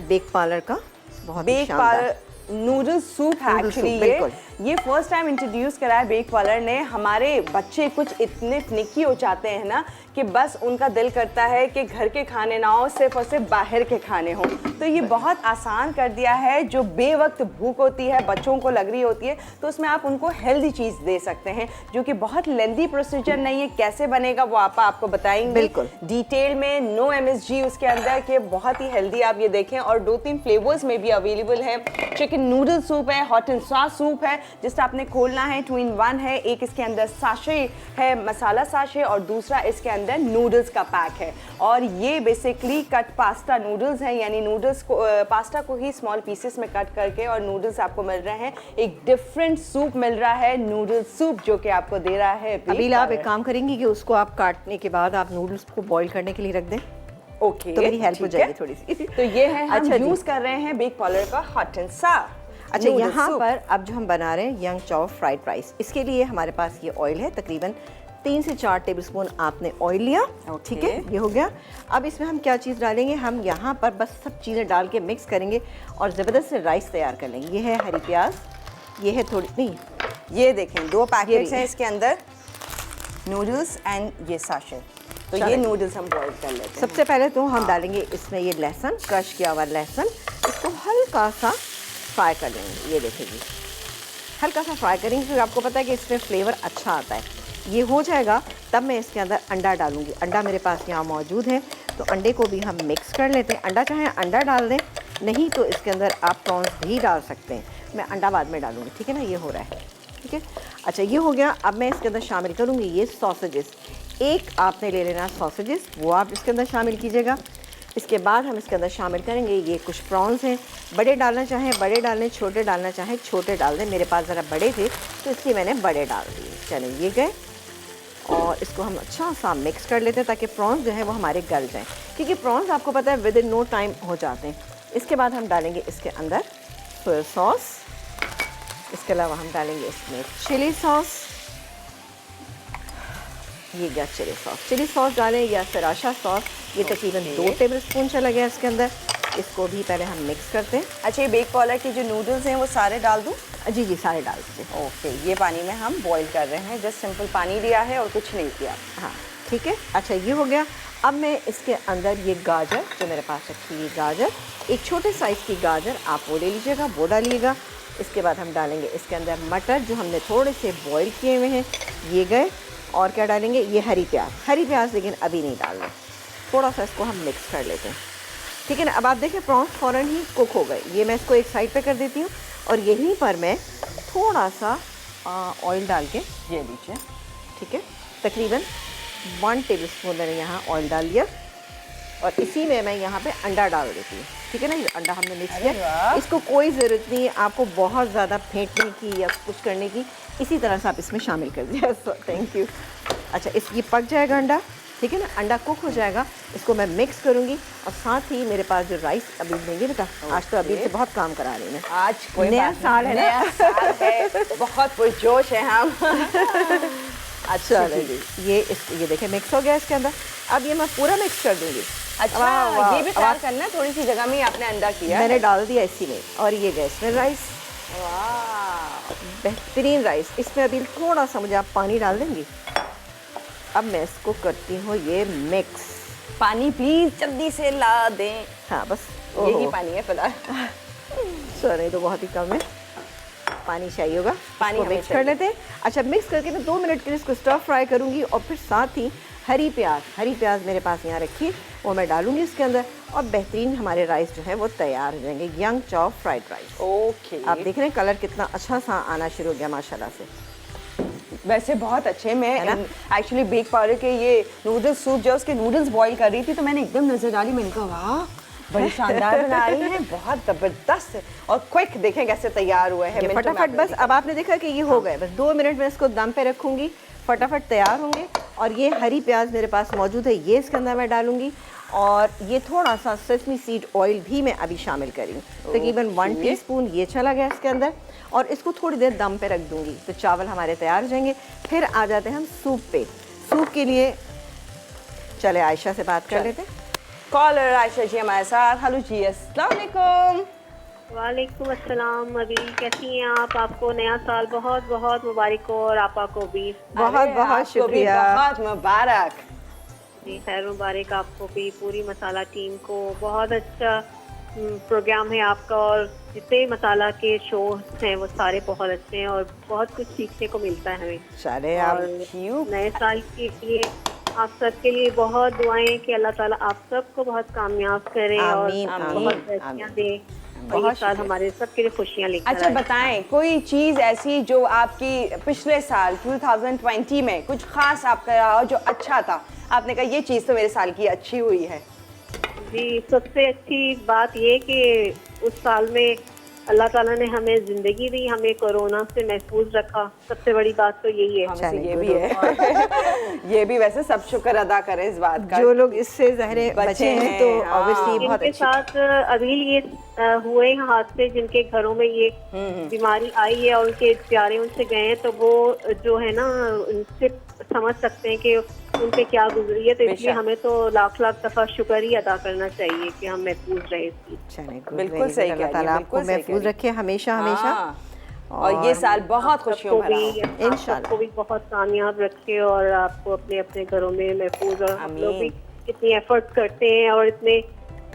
[SPEAKER 2] बेक पार्लर का, बहुत ही शानदार
[SPEAKER 1] नूडल सूप है
[SPEAKER 2] नूडल
[SPEAKER 1] एक्चुअली।
[SPEAKER 2] सूप, बिल्कुल।
[SPEAKER 1] ये फर्स्ट टाइम इंट्रोड्यूस करा है बेक पार्लर ने। हमारे बच्चे कुछ इतने फिनिकी हो जाते हैं ना कि बस उनका दिल करता है कि घर के खाने ना हो, सिर्फ और सिर्फ बाहर के खाने हों। तो ये बहुत आसान कर दिया है। जो बेवक्त भूख होती है, बच्चों को लग रही होती है, तो उसमें आप उनको हेल्दी चीज़ दे सकते हैं, जो कि बहुत लेंदी प्रोसीजर नहीं है। कैसे बनेगा वो आपको बताएंगे
[SPEAKER 2] बिल्कुल
[SPEAKER 1] डिटेल में, नो MSG उसके अंदर के, बहुत ही हेल्दी आप ये देखें। और 2-3 फ्लेवर्स में भी अवेलेबल है। चिकन नूडल सूप है, हॉट एंड सॉस सूप है जिससे आपने खोलना है, 2 in 1 है। एक इसके अंदर साशे है, मसाला साशे, और दूसरा इसके अंदर नूडल्स का पैक है। और ये बेसिकली कट पास्ता नूडल्स हैं, यानी नूडल्स को पास्ता को ही स्मॉल पीसेस में कट करके और नूडल्स आपको मिल रहे हैं। एक डिफरेंट सूप मिल रहा है, नूडल सूप, जो कि आपको दे रहा है
[SPEAKER 2] अभी आप एक काम करेंगी कि उसको आप काटने के बाद आप नूडल्स को बॉईल करने के लिए रख दें।
[SPEAKER 1] ओके,
[SPEAKER 2] तो मेरी हेल्प हो जाएगी थोड़ी सी।
[SPEAKER 1] तो ये है हम
[SPEAKER 2] अच्छा
[SPEAKER 1] यूज कर रहे हैं बेक पार्लर का हॉट एंड सॉस।
[SPEAKER 2] अच्छा, यहाँ पर अब जो हम बना रहे हैं यंग चाव फ्राइड राइस, इसके लिए हमारे पास ये ऑयल है, तकरीबन 3 से 4 टेबलस्पून आपने ऑयल लिया, ठीक है, ये हो गया। अब इसमें हम क्या चीज़ डालेंगे, हम यहाँ पर बस सब चीज़ें डाल के मिक्स करेंगे और ज़बरदस्त से राइस तैयार कर लेंगे। ये है हरी प्याज, ये है थोड़ी नहीं,
[SPEAKER 1] ये देखें 2 पैकेट्स हैं इसके अंदर नूडल्स एंड ये साशे। तो ये नूडल्स हम बॉईल कर लेते हैं।
[SPEAKER 2] सबसे पहले तो हम डालेंगे इसमें ये लहसुन, क्रश किया हुआ लहसुन, इसको हल्का सा फ्राई कर लेंगे। ये देखेंगे हल्का सा फ्राई करेंगे क्योंकि आपको पता है कि इसमें फ्लेवर अच्छा आता है। ये हो जाएगा तब मैं इसके अंदर अंडा डालूंगी। अंडा मेरे पास यहाँ मौजूद है, तो अंडे को भी हम मिक्स कर लेते हैं। अंडा चाहे अंडा डाल दें, नहीं तो इसके अंदर आप प्रॉन्स भी डाल सकते हैं। मैं अंडा बाद में डालूंगी, ठीक है ना। ये हो रहा है, ठीक है। अच्छा, ये हो गया। अब मैं इसके अंदर शामिल करूँगी ये सॉसेजेस। एक आपने ले लेना सॉसेजेस, वो आप इसके अंदर शामिल कीजिएगा। इसके बाद हम इसके अंदर शामिल करेंगे ये कुछ प्रॉन्स हैं। बड़े डालना चाहें बड़े डाल लें, छोटे डालना चाहें छोटे डाल दें। मेरे पास ज़रा बड़े थे तो इसलिए मैंने बड़े डाल दिए। चलें, ये गए और इसको हम अच्छा सा मिक्स कर लेते हैं ताकि प्रॉन्स जो है वो हमारे गल जाएं, क्योंकि प्रॉन्स आपको पता है विद इन नो टाइम हो जाते हैं। इसके बाद हम डालेंगे इसके अंदर सोया सॉस, इसके अलावा हम डालेंगे इसमें चिली सॉस। ये गया चिली सॉस डालें या सराशा सॉस, ये तकरीबन 2 टेबलस्पून चला गया इसके अंदर। इसको भी पहले हम मिक्स करते हैं।
[SPEAKER 1] अच्छा, ये बेक पार्लर के जो नूडल्स हैं वो सारे डाल दूँ?
[SPEAKER 2] जी जी, सारे डाल दीजिए।
[SPEAKER 1] ओके, ये पानी में हम बॉईल कर रहे हैं, जस्ट सिंपल पानी लिया है और कुछ नहीं किया।
[SPEAKER 2] हाँ, ठीक है। अच्छा, ये हो गया। अब मैं इसके अंदर ये गाजर जो मेरे पास रखी, ये गाजर, एक छोटे साइज़ की गाजर आप वो ले लीजिएगा, वो डालिएगा। इसके बाद हम डालेंगे इसके अंदर मटर जो हमने थोड़े से बॉईल किए हुए हैं, ये गए। और क्या डालेंगे, ये हरी प्याज लेकिन अभी नहीं डालना, थोड़ा सा इसको हम मिक्स कर लेते हैं, ठीक है ना। अब आप देखें प्रॉन्स फ़ौरन ही कुक हो गए। ये मैं इसको एक साइड पे कर देती हूँ और यहीं पर मैं थोड़ा सा ऑयल डाल के,
[SPEAKER 1] ये लीजिए,
[SPEAKER 2] ठीक है, तकरीबन 1 टेबलस्पून मैंने यहाँ ऑयल डाल दिया और इसी में मैं यहाँ पे अंडा डाल देती हूँ, ठीक है ना। ये अंडा हमने मिक्स किया। इसको कोई ज़रूरत नहीं है आपको बहुत ज़्यादा फेंटने की या कुछ करने की, इसी तरह से आप इसमें शामिल कर दिया। Thank you. अच्छा, ये पक जाएगा अंडा, ठीक है ना। अंडा कुक हो जाएगा, इसको मैं मिक्स करूँगी और साथ ही मेरे पास जो राइस अभी देंगे बेटा, आज तो अभी से बहुत काम करा रही मैं।
[SPEAKER 1] आज कोई
[SPEAKER 2] नया साल है ना,
[SPEAKER 1] नया साल है, बहुत पुरजोश है हम।
[SPEAKER 2] अच्छा जी, ये देखें मिक्स हो गया इसके अंदर। अब ये मैं पूरा मिक्स कर दूँगी।
[SPEAKER 1] अच्छा, ये भी तैयार करना है, थोड़ी सी जगह में आपने अंडा किया,
[SPEAKER 2] मैंने डाल दिया इसी में। और ये गया इसमें राइस,
[SPEAKER 1] वाह,
[SPEAKER 2] बेहतरीन राइस। इसमें अभी थोड़ा सा मुझे आप पानी डाल देंगी। अब मैं इसको करती हूँ ये मिक्स।
[SPEAKER 1] पानी प्लीज जल्दी से ला दें।
[SPEAKER 2] हाँ, बस
[SPEAKER 1] यही पानी है फिलहाल।
[SPEAKER 2] सॉरी, तो बहुत ही कम है, पानी चाहिए होगा।
[SPEAKER 1] पानी
[SPEAKER 2] मिक्स कर लेते हैं। अच्छा, मिक्स करके मैं 2 मिनट के लिए इसको स्टर फ्राई करूँगी और फिर साथ ही हरी प्याज मेरे पास यहाँ रखी, वो मैं डालूंगी इसके अंदर और बेहतरीन हमारे राइस जो है वो तैयार हो जाएंगे, यंग चाव फ्राइड राइस।
[SPEAKER 1] ओके,
[SPEAKER 2] आप देख रहे हैं कलर कितना अच्छा सा आना शुरू हो गया माशाल्लाह से।
[SPEAKER 1] वैसे बहुत अच्छे। मैं एक्चुअली बेक पार्लर के ये नूडल्स सूप जो उसके नूडल्स बॉईल कर रही थी तो मैंने एकदम नजर डाली, मैंने कहा वाह बड़ी शानदार बना रही हैं, बहुत ज़बरदस्त और क्विक। देखें कैसे तैयार हुए हैं
[SPEAKER 2] फटाफट। बस अब आपने देखा कि ये हो गए, बस 2 मिनट में इसको दम पे रखूंगी, फटाफट तैयार होंगे। और ये हरी प्याज मेरे पास मौजूद है, ये इसके अंदर मैं डालूंगी। और ये थोड़ा सा सेसमी सीड ऑयल भी मैं अभी शामिल करूँ, तकरीबन 1 टीस्पून ये चला गया इसके अंदर। और इसको थोड़ी देर दम पे रख दूंगी तो चावल हमारे तैयार हो जाएंगे। फिर आ जाते हैं हम सूप पे। सूप के लिए चले आयशा से बात कर लेते हैं।
[SPEAKER 1] कॉलर आयशा जी हमारे साथ। हेलो जी, अस्सलाम वालेकुम।
[SPEAKER 3] वालेकुम अस्सलाम। अभी कैसी हैं आप? आपको नया साल बहुत बहुत मुबारक हो और आपा को भी
[SPEAKER 2] बहुत
[SPEAKER 1] अरे,
[SPEAKER 2] बहुत
[SPEAKER 1] आपको भी
[SPEAKER 2] शुक्रिया।
[SPEAKER 1] बहुत मुबारक।
[SPEAKER 3] जी, खैर मुबारक आपको भी, पूरी मसाला टीम को। बहुत अच्छा प्रोग्राम है आपका और जितने मसाला के शो हैं वो सारे बहुत अच्छे हैं और बहुत कुछ सीखने को मिलता है हमें।
[SPEAKER 2] चले आप
[SPEAKER 3] और नए साल के लिए आप सबके लिए बहुत दुआएं कि अल्लाह ताला आप सबको बहुत कामयाब करे और
[SPEAKER 2] आमीन,
[SPEAKER 3] बहुत
[SPEAKER 2] आमीन,
[SPEAKER 3] खुशियाँ दे। और ये
[SPEAKER 2] बहुत
[SPEAKER 3] साल
[SPEAKER 2] शुक्रिया।
[SPEAKER 3] हमारे सबके लिए खुशियाँ लेकर
[SPEAKER 1] अच्छा
[SPEAKER 3] आए।
[SPEAKER 1] बताएं, कोई चीज़ ऐसी जो आपकी पिछले साल 2020 में कुछ खास आपका रहा हो जो अच्छा था, आपने कहा ये चीज़ तो मेरे साल की अच्छी हुई है?
[SPEAKER 3] जी, सबसे अच्छी बात ये कि उस साल में अल्लाह ताला ने हमें जिंदगी दी, हमें कोरोना से महफूज रखा। सबसे बड़ी बात तो यही है।
[SPEAKER 1] हमसे
[SPEAKER 2] चलिए,
[SPEAKER 1] ये भी है। ये भी वैसे सब शुक्र अदा करें इस बात का।
[SPEAKER 2] जो लोग इससे ज़हरे बचे हैं तो
[SPEAKER 1] हाँ।
[SPEAKER 2] ऑब्वियसली बहुत
[SPEAKER 3] जिनके
[SPEAKER 2] अच्छी।
[SPEAKER 3] साथ अभी ये हुए हैं हादसे, जिनके घरों में ये बीमारी आई है और उनके प्यारे उनसे गए हैं, तो वो जो है ना उनसे समझ सकते हैं कि उनपे क्या गुजरी है। तो इसलिए
[SPEAKER 1] बेशक।
[SPEAKER 3] हमें तो लाख लाख दफ़ा शुक्र ही अदा करना चाहिए कि हम महफूज रहे इसकी।
[SPEAKER 2] चलिए, good,
[SPEAKER 1] बिल्कुल
[SPEAKER 2] very good।
[SPEAKER 1] सही कह
[SPEAKER 2] अल्लाह
[SPEAKER 1] रही
[SPEAKER 2] ताला
[SPEAKER 1] हैं,
[SPEAKER 2] आपको
[SPEAKER 1] बिल्कुल सही कह
[SPEAKER 2] महफूज
[SPEAKER 1] रही
[SPEAKER 2] रखे हमेशा हमेशा।
[SPEAKER 1] हाँ। और ये साल बहुत खुशियों भरा हो।
[SPEAKER 3] इंशाल्लाह आप सबको भी बहुत कामयाब रखे और आपको अपने अपने घरों में महफूज। और हम लोग भी इतनी एफर्ट करते हैं और इतने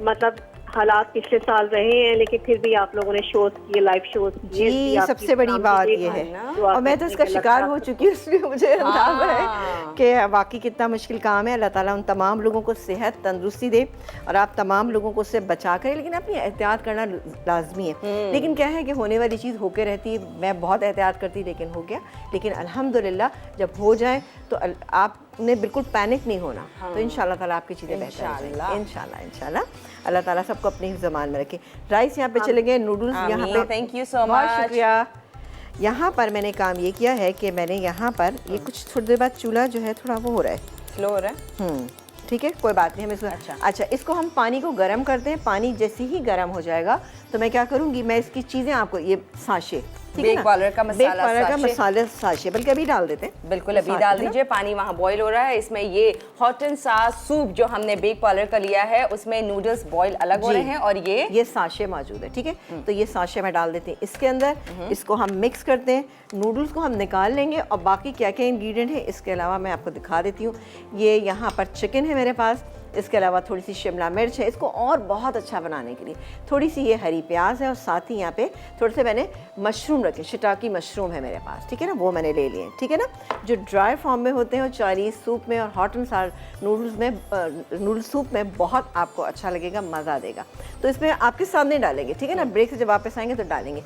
[SPEAKER 3] मतलब हालात पिछले साल रहे हैं, लेकिन फिर भी आप लोगों ने शोज किए, लाइव शोज किए।
[SPEAKER 2] जी, सबसे बड़ी बात ये है। और मैं तो इसका शिकार हो चुकी हूँ, इसलिए मुझे अंदाजा है कि वाकई कितना मुश्किल काम है। अल्लाह ताला उन तमाम लोगों को सेहत तंदुरुस्ती दे और आप तमाम लोगों को उससे बचा करें, लेकिन अपनी एहतियात करना लाजमी है। लेकिन क्या है कि होने वाली चीज़ होकर रहती है। मैं बहुत एहतियात करती लेकिन हो गया। लेकिन अल्हम्दुलिल्लाह जब हो जाए तो आपने बिल्कुल पैनिक नहीं होना। तो इंशाल्लाह ताला आपकी चीज़ें बेहतर हो जाएंगी। इंशाल्लाह इंशाल्लाह अल्लाह ताला सबको अपने ज़मान में रखे। राइस यहाँ पे चले गए, नूडल्स यहाँ पे।
[SPEAKER 1] थैंक यू सो
[SPEAKER 2] बहुत
[SPEAKER 1] मच।
[SPEAKER 2] शुक्रिया। यहाँ पर मैंने काम ये किया है कि मैंने यहाँ पर ये कुछ थोड़ी देर बाद चूल्हा जो है थोड़ा वो हो रहा है,
[SPEAKER 1] स्लो है।
[SPEAKER 2] ठीक है, कोई बात नहीं। हम इसको अच्छा इसको हम पानी को गर्म करते हैं। पानी जैसे ही गर्म हो जाएगा तो मैं क्या करूँगी, मैं इसकी चीज़ें आपको ये साशे, ठीक है ना,
[SPEAKER 1] बेक पाउडर का मसाला
[SPEAKER 2] बेक पाउडर का
[SPEAKER 1] साशे।
[SPEAKER 2] मसाला साशे, बल्कि अभी डाल देते हैं।
[SPEAKER 1] बिल्कुल अभी डाल दीजिए। पानी वहाँ बॉईल हो रहा है। इसमें ये हॉट एंड सास सूप जो हमने बेक पाउडर का लिया है उसमें नूडल्स बॉईल अलग हो रहे हैं और ये
[SPEAKER 2] साशे मौजूद है, ठीक है। तो ये साशे में डाल देते हैं इसके अंदर। इसको हम मिक्स करते हैं। नूडल्स को हम निकाल लेंगे और बाकी क्या क्या इंग्रेडिएंट है इसके अलावा मैं आपको दिखा देती हूँ। ये यहाँ पर चिकन है मेरे पास, इसके अलावा थोड़ी सी शिमला मिर्च है इसको और बहुत अच्छा बनाने के लिए, थोड़ी सी ये हरी प्याज है और साथ ही यहाँ पे थोड़े से मैंने मशरूम रखे, शिटाकी मशरूम है मेरे पास, ठीक है ना, वो मैंने ले लिए, ठीक है ना। जो ड्राई फॉर्म में होते हैं वो चाइनीज़ सूप में और हॉट एंड सार नूडल्स में नूडल सूप में बहुत आपको अच्छा लगेगा, मज़ा देगा। तो इसमें आपके सामने डालेंगे, ठीक है ना, ब्रेक से जब वापस आएंगे तो डालेंगे,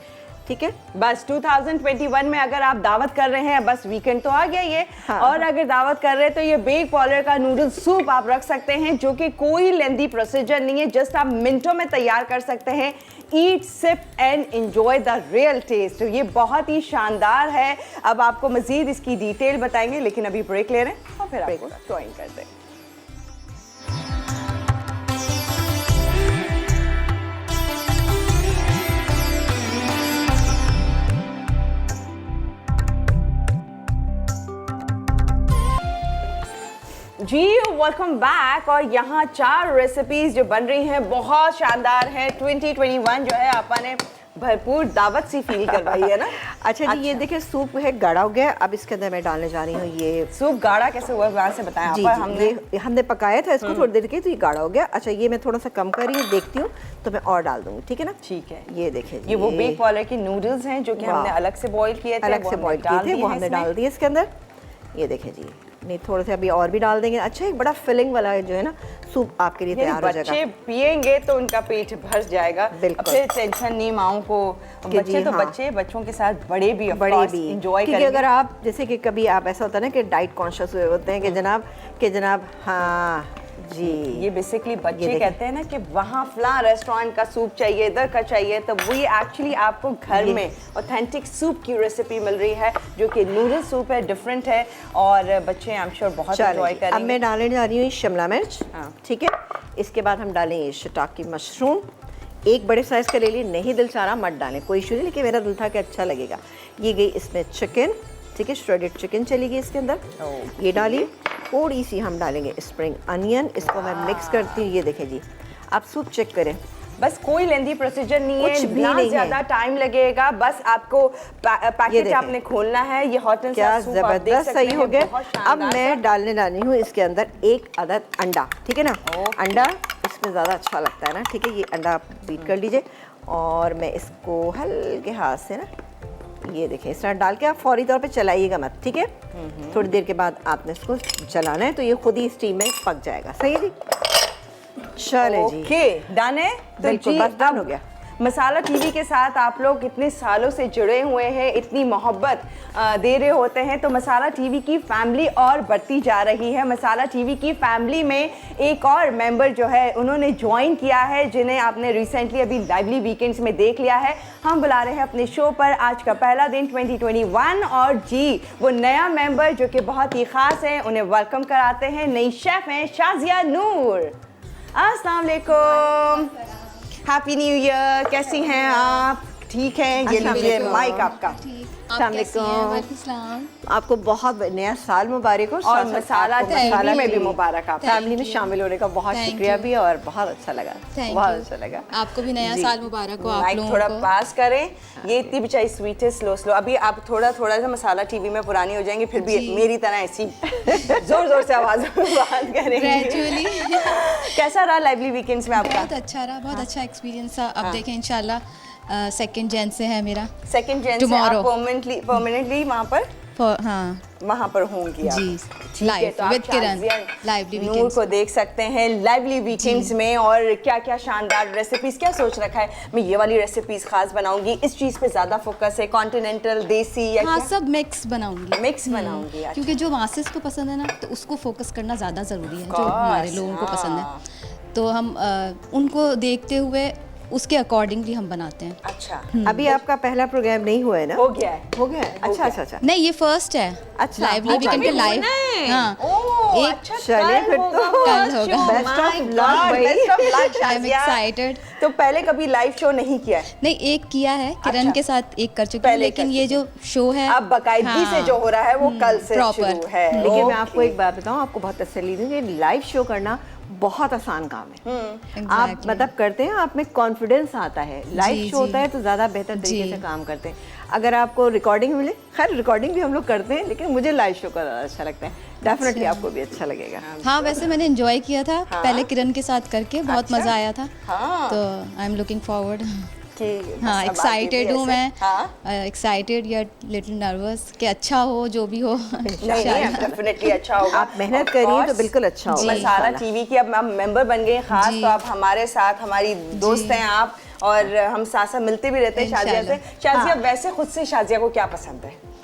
[SPEAKER 2] ठीक है।
[SPEAKER 1] बस 2021 में अगर आप दावत कर रहे हैं, बस वीकेंड तो आ गया ये,
[SPEAKER 2] हाँ।
[SPEAKER 1] और अगर दावत कर रहे हैं तो ये बेक पाउडर का नूडल सूप आप रख सकते हैं, जो कि कोई लेंदी प्रोसीजर नहीं है, जस्ट आप मिनटों में तैयार कर सकते हैं। Eat sip and enjoy the real taste. ये बहुत ही शानदार है। अब आपको मजीद इसकी डिटेल बताएंगे, लेकिन अभी ब्रेक ले रहे हैं और फिर आपको ज्वाइन करते हैं। जी वेलकम बैक। और यहाँ 4 रेसिपीज जो बन रही हैं बहुत शानदार हैं। 2021 जो है आपने भरपूर दावत सी फील करवाई है ना।
[SPEAKER 2] अच्छा जी, ये देखिए सूप है गाढ़ा हो गया। अब इसके अंदर मैं डालने जा रही हूँ ये
[SPEAKER 1] सूप गाढ़ा कैसे हुआ वहाँ से बताएं आप।
[SPEAKER 2] जी, हमने पकाया था इसको थोड़ी देर के, तो ये गाढ़ा हो गया। अच्छा ये मैं थोड़ा सा कम कर रही हूँ, देखती हूँ तो मैं और डाल दूँगी, ठीक है ना।
[SPEAKER 1] ठीक है,
[SPEAKER 2] ये देखिए
[SPEAKER 1] ये वो बेक पाउडर के नूडल्स हैं जो कि हमने अलग से बॉईल किए थे,
[SPEAKER 2] अलग से बॉईल किए थे, वो हमने डाल दिए इसके अंदर। ये देखिए जी, नहीं थोड़े से अभी और भी डाल देंगे। अच्छा एक बड़ा फिलिंग वाला जो है ना सूप आपके लिए तैयार हो जाएगा।
[SPEAKER 1] बच्चे पिएंगे तो उनका पेट भर जाएगा।
[SPEAKER 2] बिल्कुल।
[SPEAKER 1] फिर टेंशन नहीं माओं को। बच्चे तो बच्चे, बच्चों के साथ बड़े भी एंजॉय करेंगे।
[SPEAKER 2] अगर आप जैसे कि कभी आप ऐसा होता है ना कि डाइट कॉन्शियस हुए होते हैं कि जनाब हाँ जी
[SPEAKER 1] ये बेसिकली बच्चे
[SPEAKER 2] देखें।
[SPEAKER 1] कहते हैं ना कि वहाँ फलां रेस्टोरेंट का सूप चाहिए, इधर का चाहिए, तो वो एक्चुअली आपको घर में ऑथेंटिक सूप की रेसिपी मिल रही है जो कि नूडल सूप है, डिफरेंट है और बच्चे आई एम श्योर बहुत एंजॉय
[SPEAKER 2] अब
[SPEAKER 1] करेंगे।
[SPEAKER 2] मैं डालने जा रही हूँ शिमला मिर्च।
[SPEAKER 1] हाँ।
[SPEAKER 2] ठीक है, इसके बाद हम डालेंगे शिटाकी मशरूम। एक बड़े साइज़ का ले लिए, नहीं दिल चाह रहा मत डालें, कोई इशू नहीं, लेकिन मेरा दिल था कि अच्छा लगेगा। ये गई इसमें चिकन, ठीक है, श्रेडेड चिकन चली गई इसके अंदर, ये डाली। थोड़ी सी हम डालेंगे स्प्रिंग अनियन, इसको मैं मिक्स करती हूँ। ये देखें जी, आप सूप चेक करें,
[SPEAKER 1] बस कोई लेंदी प्रोसीजर नहीं
[SPEAKER 2] कुछ
[SPEAKER 1] है,
[SPEAKER 2] भी
[SPEAKER 1] ना
[SPEAKER 2] नहीं
[SPEAKER 1] ज्यादा
[SPEAKER 2] है।
[SPEAKER 1] टाइम लगेगा, बस आपको पैकेट
[SPEAKER 2] देखें।
[SPEAKER 1] आपने खोलना है। ये हॉट एंड
[SPEAKER 2] क्या
[SPEAKER 1] सूप आप देख
[SPEAKER 2] ज़बरदस्त
[SPEAKER 1] सकते
[SPEAKER 2] सही
[SPEAKER 1] हैं,
[SPEAKER 2] हो गया।
[SPEAKER 1] बहुत
[SPEAKER 2] अब
[SPEAKER 1] शानदार
[SPEAKER 2] मैं
[SPEAKER 1] सा।
[SPEAKER 2] डालने डाली हूँ इसके अंदर एक अदद अंडा, ठीक है ना। अंडा इसमें ज़्यादा अच्छा लगता है ना, ठीक है। ये अंडा आप बीट कर लीजिए और मैं इसको हल्के हाथ से ना, ये देखें, इस तरह डाल के आप फौरी तौर पे चलाइएगा मत, ठीक है। थोड़ी देर के बाद आपने इसको चलाना है तो ये खुद ही स्टीम में पक जाएगा। सही है जी, चले जी,
[SPEAKER 1] ओके डन है। तो
[SPEAKER 2] बिल्कुल,
[SPEAKER 1] जी
[SPEAKER 2] बस डन
[SPEAKER 1] अब
[SPEAKER 2] हो गया।
[SPEAKER 1] मसाला टीवी के साथ आप लोग इतने सालों से जुड़े हुए हैं, इतनी मोहब्बत दे रहे होते हैं, तो मसाला टीवी की फैमिली और बढ़ती जा रही है। मसाला टीवी की फैमिली में एक और मेंबर जो है उन्होंने ज्वाइन किया है, जिन्हें आपने रिसेंटली अभी लाइवली वीकेंड्स में देख लिया है। हम बुला रहे हैं अपने शो पर आज का पहला दिन 2021 और जी वो नया मेंबर जो कि बहुत ही ख़ास है, उन्हें वेलकम कराते हैं। नई शेफ़ हैं शाजिया नूर। अस्सलाम वालेकुम, हैप्पी न्यू ईयर, कैसी हैं आप? ठीक हैं, ये लीजिए माइक आपका।
[SPEAKER 2] अस्सलाम, आपको बहुत नया साल मुबारक हो
[SPEAKER 1] और
[SPEAKER 2] साथ-साथ
[SPEAKER 1] मसाला
[SPEAKER 2] आपको
[SPEAKER 1] टीवी में भी मुबारक आप।
[SPEAKER 2] फैमिली में शामिल होने का बहुत शुक्रिया भी, और बहुत अच्छा लगा, बहुत अच्छा लगा।
[SPEAKER 5] आपको भी नया साल मुबारक हो। आप
[SPEAKER 1] माइक
[SPEAKER 5] लोगों
[SPEAKER 1] थोड़ा
[SPEAKER 5] को
[SPEAKER 1] पास करें, ये इतनी बेचारी स्वीट है, स्लो स्लो। अभी आप थोड़ा थोड़ा सा मसाला टीवी में पुरानी हो जाएंगी, फिर भी मेरी तरह ऐसी जोर जोर से आवाज में बात करेंगे।
[SPEAKER 5] ग्रेजुअली
[SPEAKER 1] कैसा रहा लाइवली वीकेंड्स में आपका?
[SPEAKER 5] बहुत अच्छा रहा, बहुत अच्छा एक्सपीरियंस था। अब देखें इंशाल्लाह 2 जन से है मेरा।
[SPEAKER 1] सेकंड जेन से आप
[SPEAKER 5] Tomorrow.
[SPEAKER 1] परमानेंटली
[SPEAKER 5] हाँ
[SPEAKER 1] वहाँ पर होंगी आप।
[SPEAKER 5] जी,
[SPEAKER 1] ठीक है,
[SPEAKER 5] लाइव
[SPEAKER 1] तो आप
[SPEAKER 5] with Kiran,
[SPEAKER 1] Shazia
[SPEAKER 5] lively
[SPEAKER 1] Noor
[SPEAKER 5] weekends.
[SPEAKER 1] को देख सकते हैं लाइवली वीकेंड्स में। और क्या क्या शानदार रेसिपीज, क्या सोच रखा है? मैं ये वाली रेसिपीज खास बनाऊंगी, इस चीज़ पे ज़्यादा फोकस है, कॉन्टिनेंटल, देसी या
[SPEAKER 5] हाँ,
[SPEAKER 1] क्या?
[SPEAKER 5] सब मिक्स बनाऊंगी।
[SPEAKER 1] मिक्स बनाऊंगी आज।
[SPEAKER 5] क्योंकि जो मासेस को पसंद है ना, तो उसको फोकस करना ज़्यादा ज़रूरी है, जो
[SPEAKER 1] course,
[SPEAKER 5] हमारे लोगों को पसंद
[SPEAKER 1] हाँ।
[SPEAKER 5] है। तो हम उनको देखते हुए उसके अकॉर्डिंगली हम बनाते हैं।
[SPEAKER 1] अच्छा,
[SPEAKER 2] अभी आपका पहला प्रोग्राम नहीं हुआ है ना?
[SPEAKER 1] हो गया है।
[SPEAKER 2] हो गया है? अच्छा अच्छा अच्छा।
[SPEAKER 5] नहीं, ये फर्स्ट है।
[SPEAKER 2] अच्छा,
[SPEAKER 5] लाइवली
[SPEAKER 2] हो
[SPEAKER 5] वीकेंड
[SPEAKER 2] गया।
[SPEAKER 5] पे लाइव। हाँ,
[SPEAKER 1] ओह,
[SPEAKER 5] एक
[SPEAKER 1] अच्छा,
[SPEAKER 2] चलिए
[SPEAKER 1] कल
[SPEAKER 2] फिर
[SPEAKER 1] होगा
[SPEAKER 2] तो
[SPEAKER 5] कल
[SPEAKER 1] first
[SPEAKER 5] होगा।
[SPEAKER 1] show,
[SPEAKER 2] Best
[SPEAKER 1] my
[SPEAKER 2] of luck
[SPEAKER 1] God,
[SPEAKER 2] भाई।
[SPEAKER 1] best of luck,
[SPEAKER 5] I am
[SPEAKER 1] Shazia.
[SPEAKER 5] Excited.
[SPEAKER 1] तो पहले कभी लाइव शो नहीं किया है?
[SPEAKER 5] नहीं, एक किया है किरण
[SPEAKER 1] अच्छा।
[SPEAKER 5] के साथ, एक कर चुकी हूँ,
[SPEAKER 1] पहले
[SPEAKER 5] लेकिन
[SPEAKER 1] कर
[SPEAKER 5] ये जो शो है
[SPEAKER 1] अब बाकायदगी से जो हो रहा है वो कल से
[SPEAKER 5] proper।
[SPEAKER 1] शुरू है।
[SPEAKER 2] लेकिन मैं आपको
[SPEAKER 1] Okay.
[SPEAKER 2] एक बात बताऊं, आपको बहुत तसल्ली दूं कि लाइव शो करना बहुत आसान काम है। आप
[SPEAKER 5] Exactly।
[SPEAKER 2] मतलब करते हैं, आप में कॉन्फिडेंस आता है। लाइव
[SPEAKER 5] जी,
[SPEAKER 2] शो होता
[SPEAKER 5] जी।
[SPEAKER 2] है तो ज़्यादा बेहतर तरीके
[SPEAKER 5] जी।
[SPEAKER 2] से काम करते हैं। अगर आपको रिकॉर्डिंग मिले, खैर रिकॉर्डिंग भी हम लोग करते हैं, लेकिन मुझे लाइव शो का ज़्यादा अच्छा लगता है। डेफिनेटली आपको भी अच्छा लगेगा।
[SPEAKER 5] हाँ, वैसे मैंने एंजॉय किया था पहले किरण के साथ करके, बहुत
[SPEAKER 1] अच्छा।
[SPEAKER 5] मज़ा आया था।
[SPEAKER 1] हाँ।
[SPEAKER 5] तो आई एम लुकिंग फॉरवर्ड।
[SPEAKER 1] कि
[SPEAKER 5] हाँ,
[SPEAKER 1] बस अब
[SPEAKER 5] एक्साइटेड
[SPEAKER 1] आगे भी
[SPEAKER 5] हूँ
[SPEAKER 1] ऐसे-
[SPEAKER 5] मैं।
[SPEAKER 1] हाँ?
[SPEAKER 5] एक्साइटेड या लिटिल नर्वस कि अच्छा हो, जो भी हो।
[SPEAKER 1] नहीं डेफिनेटली अच्छा होगा।
[SPEAKER 2] आप मेहनत
[SPEAKER 1] Of
[SPEAKER 2] करिए तो
[SPEAKER 1] course।
[SPEAKER 2] बिल्कुल अच्छा होगा।
[SPEAKER 5] जी।
[SPEAKER 1] मसाला टीवी की अब हम मेंबर बन गए खास,
[SPEAKER 5] जी।
[SPEAKER 1] तो आप हमारे साथ, हमारी दोस्त हैं आप, और हम साथ साथ मिलते भी रहते हैं शाजिया से।
[SPEAKER 5] इंशाल्लाह।
[SPEAKER 1] शाजिया, वैसे खुद से शाजिया को क्या पसंद है?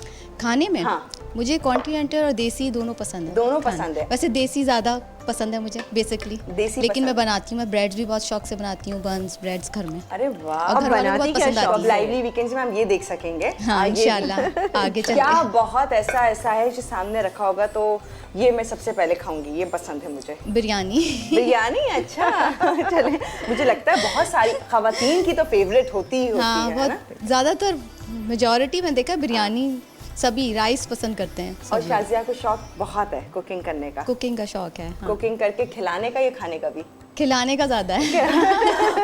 [SPEAKER 5] खाने में
[SPEAKER 1] हाँ।
[SPEAKER 5] मुझे कॉन्टिनेंटल और देसी दोनों पसंद है।
[SPEAKER 1] दोनों
[SPEAKER 5] खाना।
[SPEAKER 1] पसंद है।
[SPEAKER 5] वैसे देसी ज़्यादा पसंद है मुझे बेसिकली।
[SPEAKER 1] देसी
[SPEAKER 5] लेकिन मैं
[SPEAKER 1] पसंद।
[SPEAKER 5] बनाती हूँ, मैं ब्रेड्स भी बहुत शौक से बनाती हूँ, बन्स ब्रेड्स घर में।
[SPEAKER 1] अरे वाह,
[SPEAKER 5] और घर वालों को
[SPEAKER 2] बनाती
[SPEAKER 5] बहुत
[SPEAKER 2] क्या
[SPEAKER 5] पसंद
[SPEAKER 2] शौक
[SPEAKER 1] अब
[SPEAKER 5] आती है।
[SPEAKER 1] लाइवली वीकेंड्स में हम ये देख सकेंगे।
[SPEAKER 5] हाँ,
[SPEAKER 1] आगे-
[SPEAKER 5] इंशाल्लाह आगे चल
[SPEAKER 1] क्या
[SPEAKER 5] के।
[SPEAKER 1] बहुत ऐसा है जो सामने रखा होगा तो ये मैं सबसे पहले खाऊंगी, ये पसंद है मुझे।
[SPEAKER 5] बिरयानी।
[SPEAKER 1] बिरयानी, अच्छा। चले, मुझे लगता है बहुत सारी खवातीन की तो फेवरेट होती ही होती
[SPEAKER 5] हाँ,
[SPEAKER 1] है ना?
[SPEAKER 5] बहुत ज़्यादातर मेजॉरिटी में देखा बिरयानी, सभी राइस पसंद करते हैं।
[SPEAKER 1] और
[SPEAKER 5] सभी।
[SPEAKER 1] शाजिया को शौक बहुत है कुकिंग करने का।
[SPEAKER 5] कुकिंग का शौक है। हाँ।
[SPEAKER 1] कुकिंग करके खिलाने का या खाने का भी?
[SPEAKER 5] खिलाने का ज़्यादा है।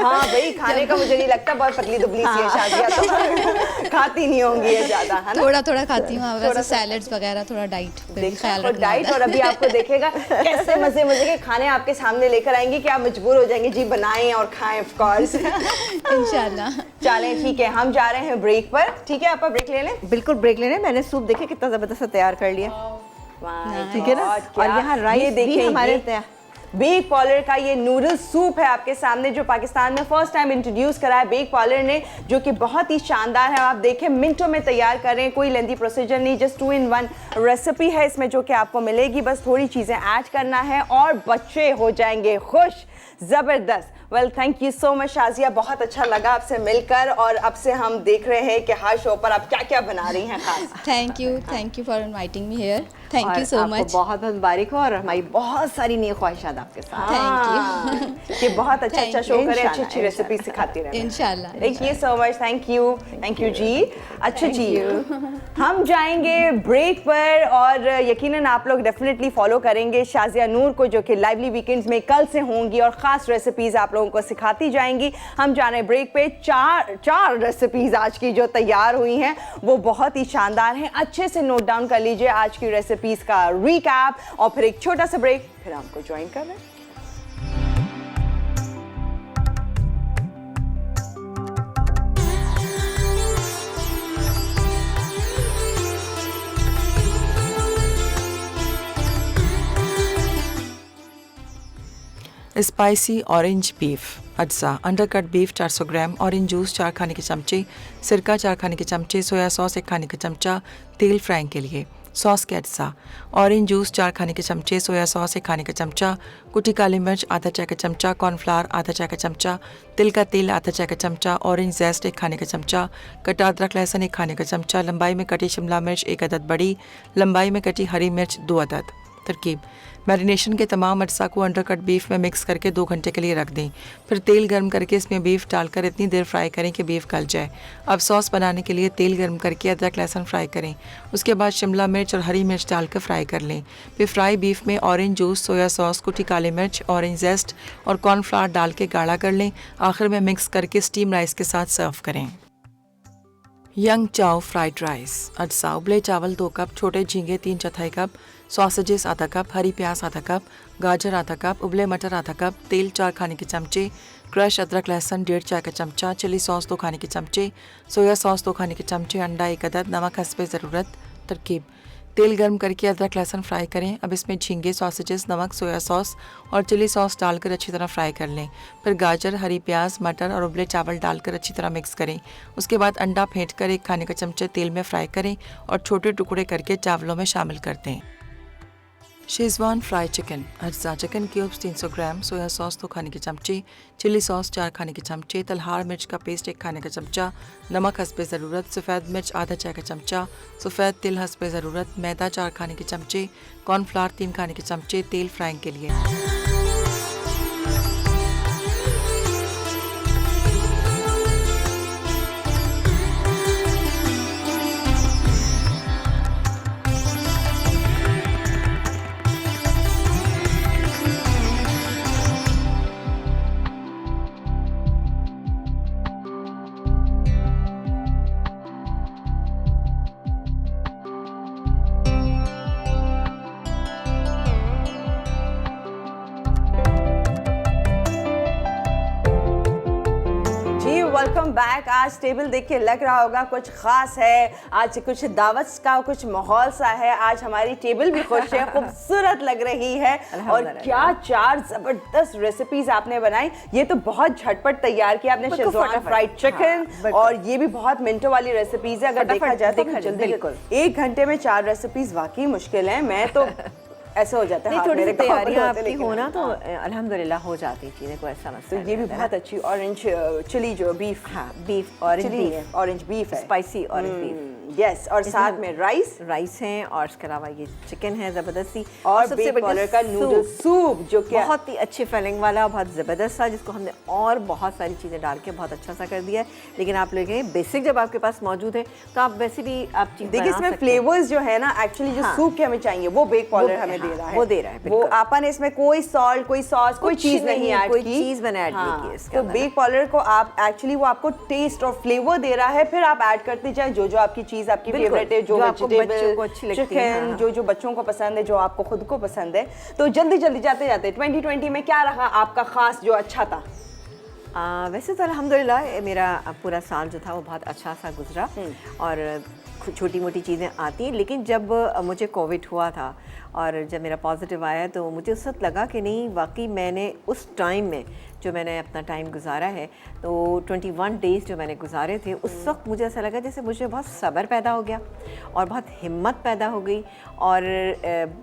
[SPEAKER 1] हाँ भाई, खाने का मुझे नहीं लगता, बहुत पतली दुबली सी है शाजिया, तो खाती नहीं होंगी ये ज्यादा, है ना?
[SPEAKER 5] थोड़ा थोड़ा खाती हूँ, वैसे
[SPEAKER 1] थोड़ा-
[SPEAKER 5] सैलड्स वगैरह, थोड़ा डाइट पे भी ख्याल
[SPEAKER 1] और
[SPEAKER 5] रखना
[SPEAKER 1] डाइट,
[SPEAKER 5] होता
[SPEAKER 1] और
[SPEAKER 5] है।
[SPEAKER 1] अभी आपको देखेगा कैसे मजे मजे के खाने आपके सामने लेकर आएंगे कि आप मजबूर हो जाएंगे जी बनाएं और खाएं ऑफ कोर्स।
[SPEAKER 5] इंशाल्लाह।
[SPEAKER 1] चलें ठीक है, हम जा रहे हैं ब्रेक पर। ठीक है, आप ब्रेक ले लें।
[SPEAKER 2] बिल्कुल ब्रेक लेने। मैंने सूप देखे कितना ज़बरदस्त तैयार कर लिया,
[SPEAKER 1] My
[SPEAKER 2] ठीक है ना?
[SPEAKER 1] God,
[SPEAKER 2] और
[SPEAKER 1] क्या-
[SPEAKER 2] यहाँ
[SPEAKER 1] ये
[SPEAKER 2] राइस भी
[SPEAKER 1] देखें,
[SPEAKER 2] हमारे
[SPEAKER 1] ये-
[SPEAKER 2] तैयार।
[SPEAKER 1] बेक पॉलर का ये नूडल सूप है आपके सामने, जो पाकिस्तान में फर्स्ट टाइम इंट्रोड्यूस करा है बेक पॉलर ने, जो कि बहुत ही शानदार है। आप देखें मिनटों में तैयार कर रहे हैं, कोई लेंथी प्रोसीजर नहीं, जस्ट 2 in 1 रेसिपी है इसमें जो कि आपको मिलेगी। बस थोड़ी चीज़ें ऐड करना है और बच्चे हो जाएंगे खुश। ज़बरदस्त। Well thank you so much Shazia, बहुत अच्छा लगा आपसे मिलकर। और अब से हम देख रहे हैं कि हर शो पर आप क्या क्या बना रही हैं खास।
[SPEAKER 5] Thank you for inviting me here. Thank you so much.
[SPEAKER 2] बहुत बहुत मुबारक हो और हमारी बहुत सारी नई ख्वाहिशात आपके साथ।
[SPEAKER 5] थैंक यू
[SPEAKER 1] कि बहुत अच्छा
[SPEAKER 5] Thank
[SPEAKER 1] शो
[SPEAKER 5] you.
[SPEAKER 1] करें, अच्छी अच्छी रेसिपी सिखाती रहें
[SPEAKER 5] इंशाल्लाह।
[SPEAKER 1] Thank you so much. Thank you जी। अच्छा जी, हम जाएंगे ब्रेक पर और यकीनन आप लोग डेफिनेटली फॉलो करेंगे शाजिया नूर को, जो कि लाइवली वीकेंड्स में कल से होंगी और ख़ास रेसिपीज़ आप लोगों को सिखाती जाएंगी। हम जा रहे हैं ब्रेक पे। चार रेसिपीज़ आज की जो तैयार हुई हैं वो बहुत ही शानदार हैं। अच्छे से नोट डाउन कर लीजिए आज की रेसिपीज़ का रिकैप और फिर एक छोटा सा ब्रेक, फिर हमको ज्वाइन कर रहे हैं।
[SPEAKER 6] स्पाइसी ऑरेंज बीफ अज्जा, अंडरकट बीफ 400 ग्राम, ऑरेंज जूस 4 खाने के चमचे, सिरका 4 खाने के चमचे, सोया सॉस 1 खाने का चमचा, तेल फ्राइंग के लिए। सॉस के अज्जा: ऑरेंज जूस 4 खाने के चमचे, सोया सॉस 1 खाने का चमचा, कुटी काली मिर्च आधा चाय का चमचा, कॉर्नफ्लावर आधा चाय का चमचा, तिल का तेल आधा चाय का चमचा, ऑरेंज जेस्ट 1 खाने का चमचा, कटा अदरक लहसुन 1 खाने का चमचा, लंबाई में कटी शिमला मिर्च 1 अदद बड़ी, लंबाई में कटी हरी मिर्च 2 अदद। तरकीब: मैरिनेशन के तमाम अज्जा को अंडरकट बीफ में मिक्स करके 2 घंटे के लिए रख दें। फिर तेल गर्म करके इसमें बीफ डालकर इतनी देर फ्राई करें कि बीफ गल जाए। अब सॉस बनाने के लिए तेल गर्म करके अदरक लहसुन फ्राई करें। उसके बाद शिमला मिर्च और हरी मिर्च डालकर फ्राई कर लें। फिर फ्राई बीफ में ऑरेंज जूस, सोया सॉस, कुटी काली मिर्च, ऑरेंज जेस्ट और कॉर्नफ्लावर डाल के गाढ़ा कर लें। आखिर में मिक्स करके स्टीम राइस के साथ सर्व करें। यंग चाव फ्राइड राइस अज्जा: उबले चावल 2 कप, छोटे झींगे 3/4 कप, सॉसेजेस आधा कप, हरी प्याज आधा कप, गाजर आधा कप, उबले मटर आधा कप, तेल 4 खाने के चमचे, क्रश अदरक लहसुन 1.5 चाय का चमचा, चिली सॉस 2 खाने के चमचे, सोया सॉस 2 खाने के चमचे, अंडा 1 अदद, नमक हस्बे ज़रूरत। तरकीब: तेल गर्म करके अदरक लहसुन फ्राई करें। अब इसमें झींगे, सॉसेजेस, नमक, सोया सॉस और चिली सॉस डालकर अच्छी तरह फ्राई कर लें। फिर गाजर, हरी प्याज, मटर और उबले चावल डालकर अच्छी तरह मिक्स करें। उसके बाद अंडा फेंट कर 1 खाने का चमचा तेल में फ्राई करें और छोटे टुकड़े करके चावलों में शामिल कर दें। शेजवान फ्राई चिकन अज्जा: चिकन क्यूब्स 300 ग्राम, सोया सॉस 2 खाने के चमचे, चिली सॉस 4 खाने के चमचे, तलहार मिर्च का पेस्ट 1 खाने का चमचा, नमक हस्बे ज़रूरत, सफ़ेद मिर्च आधा चाय का चमचा, सफ़ेद तिल हस्बे ज़रूरत, मैदा 4 खाने के चमचे, कॉर्नफ्लावर 3 खाने के चमचे, तेल फ्राइंग के लिए।
[SPEAKER 1] Welcome back. आज टेबल देख के लग रहा होगा कुछ खास है, आज कुछ दावत का कुछ माहौल सा है। आज हमारी टेबल भी खुश है, खूबसूरत लग रही है। और क्या 4 जबरदस्त रेसिपीज आपने बनाई। ये तो बहुत झटपट तैयार किया आपने, शेजवान फ्राइड चिकन। और ये भी बहुत मिनटों वाली रेसिपीज है। अगर देखा जाए तो जल्दी 1 घंटे में 4 रेसिपीज वाकई मुश्किल है। मैं तो ऐसे हो जाता है,
[SPEAKER 2] थोड़ी सी तैयारियां आपकी हो ना तो अल्हम्दुलिल्लाह हो जाती चीज़ें, कोई ऐसा मसला
[SPEAKER 1] तो ये भी बहुत अच्छी ऑरेंज चिली जो बीफ,
[SPEAKER 2] हाँ बीफ
[SPEAKER 1] ऑरेंज बीफ है,
[SPEAKER 2] स्पाइसी ऑरेंज बीफ,
[SPEAKER 1] यस। और साथ में राइस
[SPEAKER 2] हैं और इसके अलावा ये चिकन है ज़बरदस्ती
[SPEAKER 1] और सबसे बड़ी का नूडल सूप जो कि
[SPEAKER 2] बहुत ही अच्छे फिलिंग वाला, बहुत ज़बरदस्त था, जिसको हमने और बहुत सारी चीज़ें डाल के बहुत अच्छा सा कर दिया है। लेकिन आप लोग बेसिक जब आपके पास मौजूद है तो आप वैसे भी आप चीज़
[SPEAKER 1] देखिए इसमें फ्लेवर्स जो है ना, एक्चुअली जो सूप के हमें चाहिए वो बेक पॉलर हमें दे रहा है,
[SPEAKER 2] वो दे रहा है।
[SPEAKER 1] वो आपन इसमें कोई सॉल्ट, कोई सॉस, कोई चीज़ नहीं ऐड की,
[SPEAKER 2] कोई चीज़ मैंने ऐड नहीं की इसके अंदर।
[SPEAKER 1] तो बेक पॉलर को आप एक्चुअली वो आपको टेस्ट और फ्लेवर दे रहा है। फिर आप ऐड करते जाए जो जो आपकी चीज़ आपकी फेवरेट है, जो वेजिटेबल, चिकन, जो बच्चों को पसंद है, जो आपको खुद को पसंद है। तो जल्दी जल्दी जाते जाते 2020 में क्या रहा आपका खास जो अच्छा था?
[SPEAKER 2] वैसे तो अल्हम्दुलिल्लाह मेरा पूरा साल जो था वो बहुत अच्छा सा गुजरा और छोटी मोटी चीज़ें आती हैं, लेकिन जब मुझे कोविड हुआ था और जब मेरा पॉजिटिव आया तो मुझे उस वक्त लगा कि नहीं, वाकई मैंने उस टाइम में जो मैंने अपना टाइम गुजारा है, तो 21 डेज़ जो मैंने गुजारे थे, उस वक्त मुझे ऐसा लगा जैसे मुझे बहुत सब्र पैदा हो गया और बहुत हिम्मत पैदा हो गई और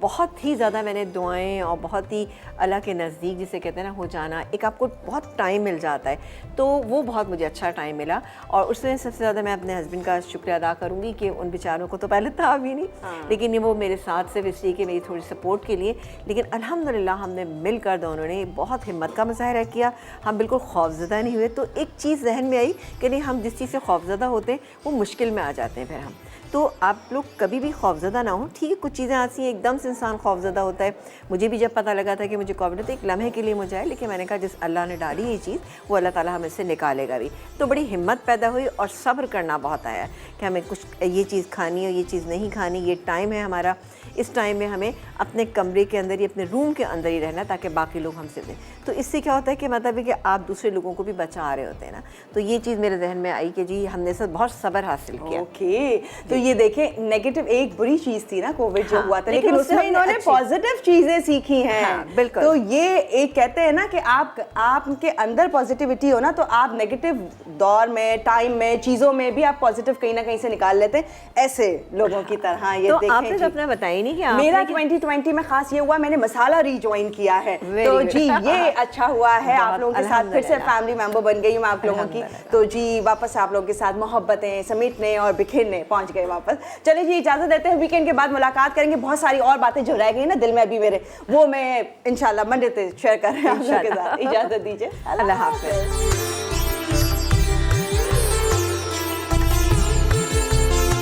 [SPEAKER 2] बहुत ही ज़्यादा मैंने दुआएं और बहुत ही अल्लाह के नज़दीक जिसे कहते हैं ना हो जाना, एक आपको बहुत टाइम मिल जाता है, तो वो बहुत मुझे अच्छा टाइम मिला। और उसमें सबसे ज़्यादा मैं अपने हस्बैंड का शुक्रिया अदा करूँगी कि उन बेचारों को तो पहले था भी नहीं, लेकिन वो मेरे साथ सिर्फ इसलिए कि मेरी थोड़ी सपोर्ट के लिए, लेकिन अल्हम्दुलिल्लाह हमने मिलकर दोनों ने बहुत हिम्मत का मुजाहरा किया, हम बिल्कुल खौफज़दा नहीं हुए। तो एक चीज़ जहन में आई कि नहीं, हम जिस चीज़ से खौफज़दा होते हैं वो मुश्किल में आ जाते हैं फिर हम। तो आप लोग कभी भी खौफज़दा ना हो, ठीक है, कुछ चीज़ें ऐसी हैं एकदम से इंसान खौफज़दा होता है। मुझे भी जब पता लगा था कि मुझे कोविड है तो एक लम्हे के लिए मुझे आया, लेकिन मैंने कहा जिस अल्लाह ने डाली ये चीज़ वो अल्लाह ताला हमें से निकालेगा भी। तो बड़ी हिम्मत पैदा हुई और सब्र करना बहुत आया कि हमें कुछ ये चीज़ खानी है, ये चीज़ नहीं खानी, ये टाइम है हमारा, इस टाइम में हमें अपने कमरे के अंदर ही, अपने रूम के अंदर ही रहना ताकि बाकी लोग हमसे दें। तो इससे क्या होता है कि मतलब है कि आप दूसरे लोगों को भी बचा रहे होते हैं ना। तो ये चीज़ मेरे जहन में आई कि जी हमने सब बहुत सब्र हासिल किया।
[SPEAKER 1] ओके, तो ये देखें, नेगेटिव एक बुरी चीज़ थी ना कोविड जो हुआ था, लेकिन उसमें
[SPEAKER 2] हमने
[SPEAKER 1] इन्होंने पॉजिटिव चीज़ें सीखी हैं।
[SPEAKER 2] हाँ, बिल्कुल।
[SPEAKER 1] तो ये एक कहते हैं ना कि आपके अंदर पॉजिटिविटी हो ना, तो आप नेगेटिव दौर में, टाइम में, चीज़ों में भी आप पॉजिटिव कहीं ना कहीं से निकाल लेते हैं, ऐसे लोगों की तरह। ये
[SPEAKER 2] तो
[SPEAKER 1] देखें
[SPEAKER 2] आपने तो अपना बताया नहीं कि
[SPEAKER 1] मेरा 2020 में खास ये हुआ, मैंने मसाला रीजॉइन किया है, तो जी ये अच्छा हुआ है। आप लोगों के साथ फिर से फैमिली मेंबर बन गई हूँ मैं आप लोगों की, तो जी वापस आप लोगों के साथ मोहब्बतें समेटने और बिखेरने पहुंच गए वापस। चलिए जी, इजाजत देते हैं, वीकेंड के बाद मुलाकात करेंगे। बहुत सारी और बातें जो रह गई ना दिल में अभी मेरे, वो मैं इंशाल्लाह मंडे से शेयर कर रहे हैं आप लोगों के साथ। इजाजत दीजिए,
[SPEAKER 2] अल्लाह हाफ़िज़।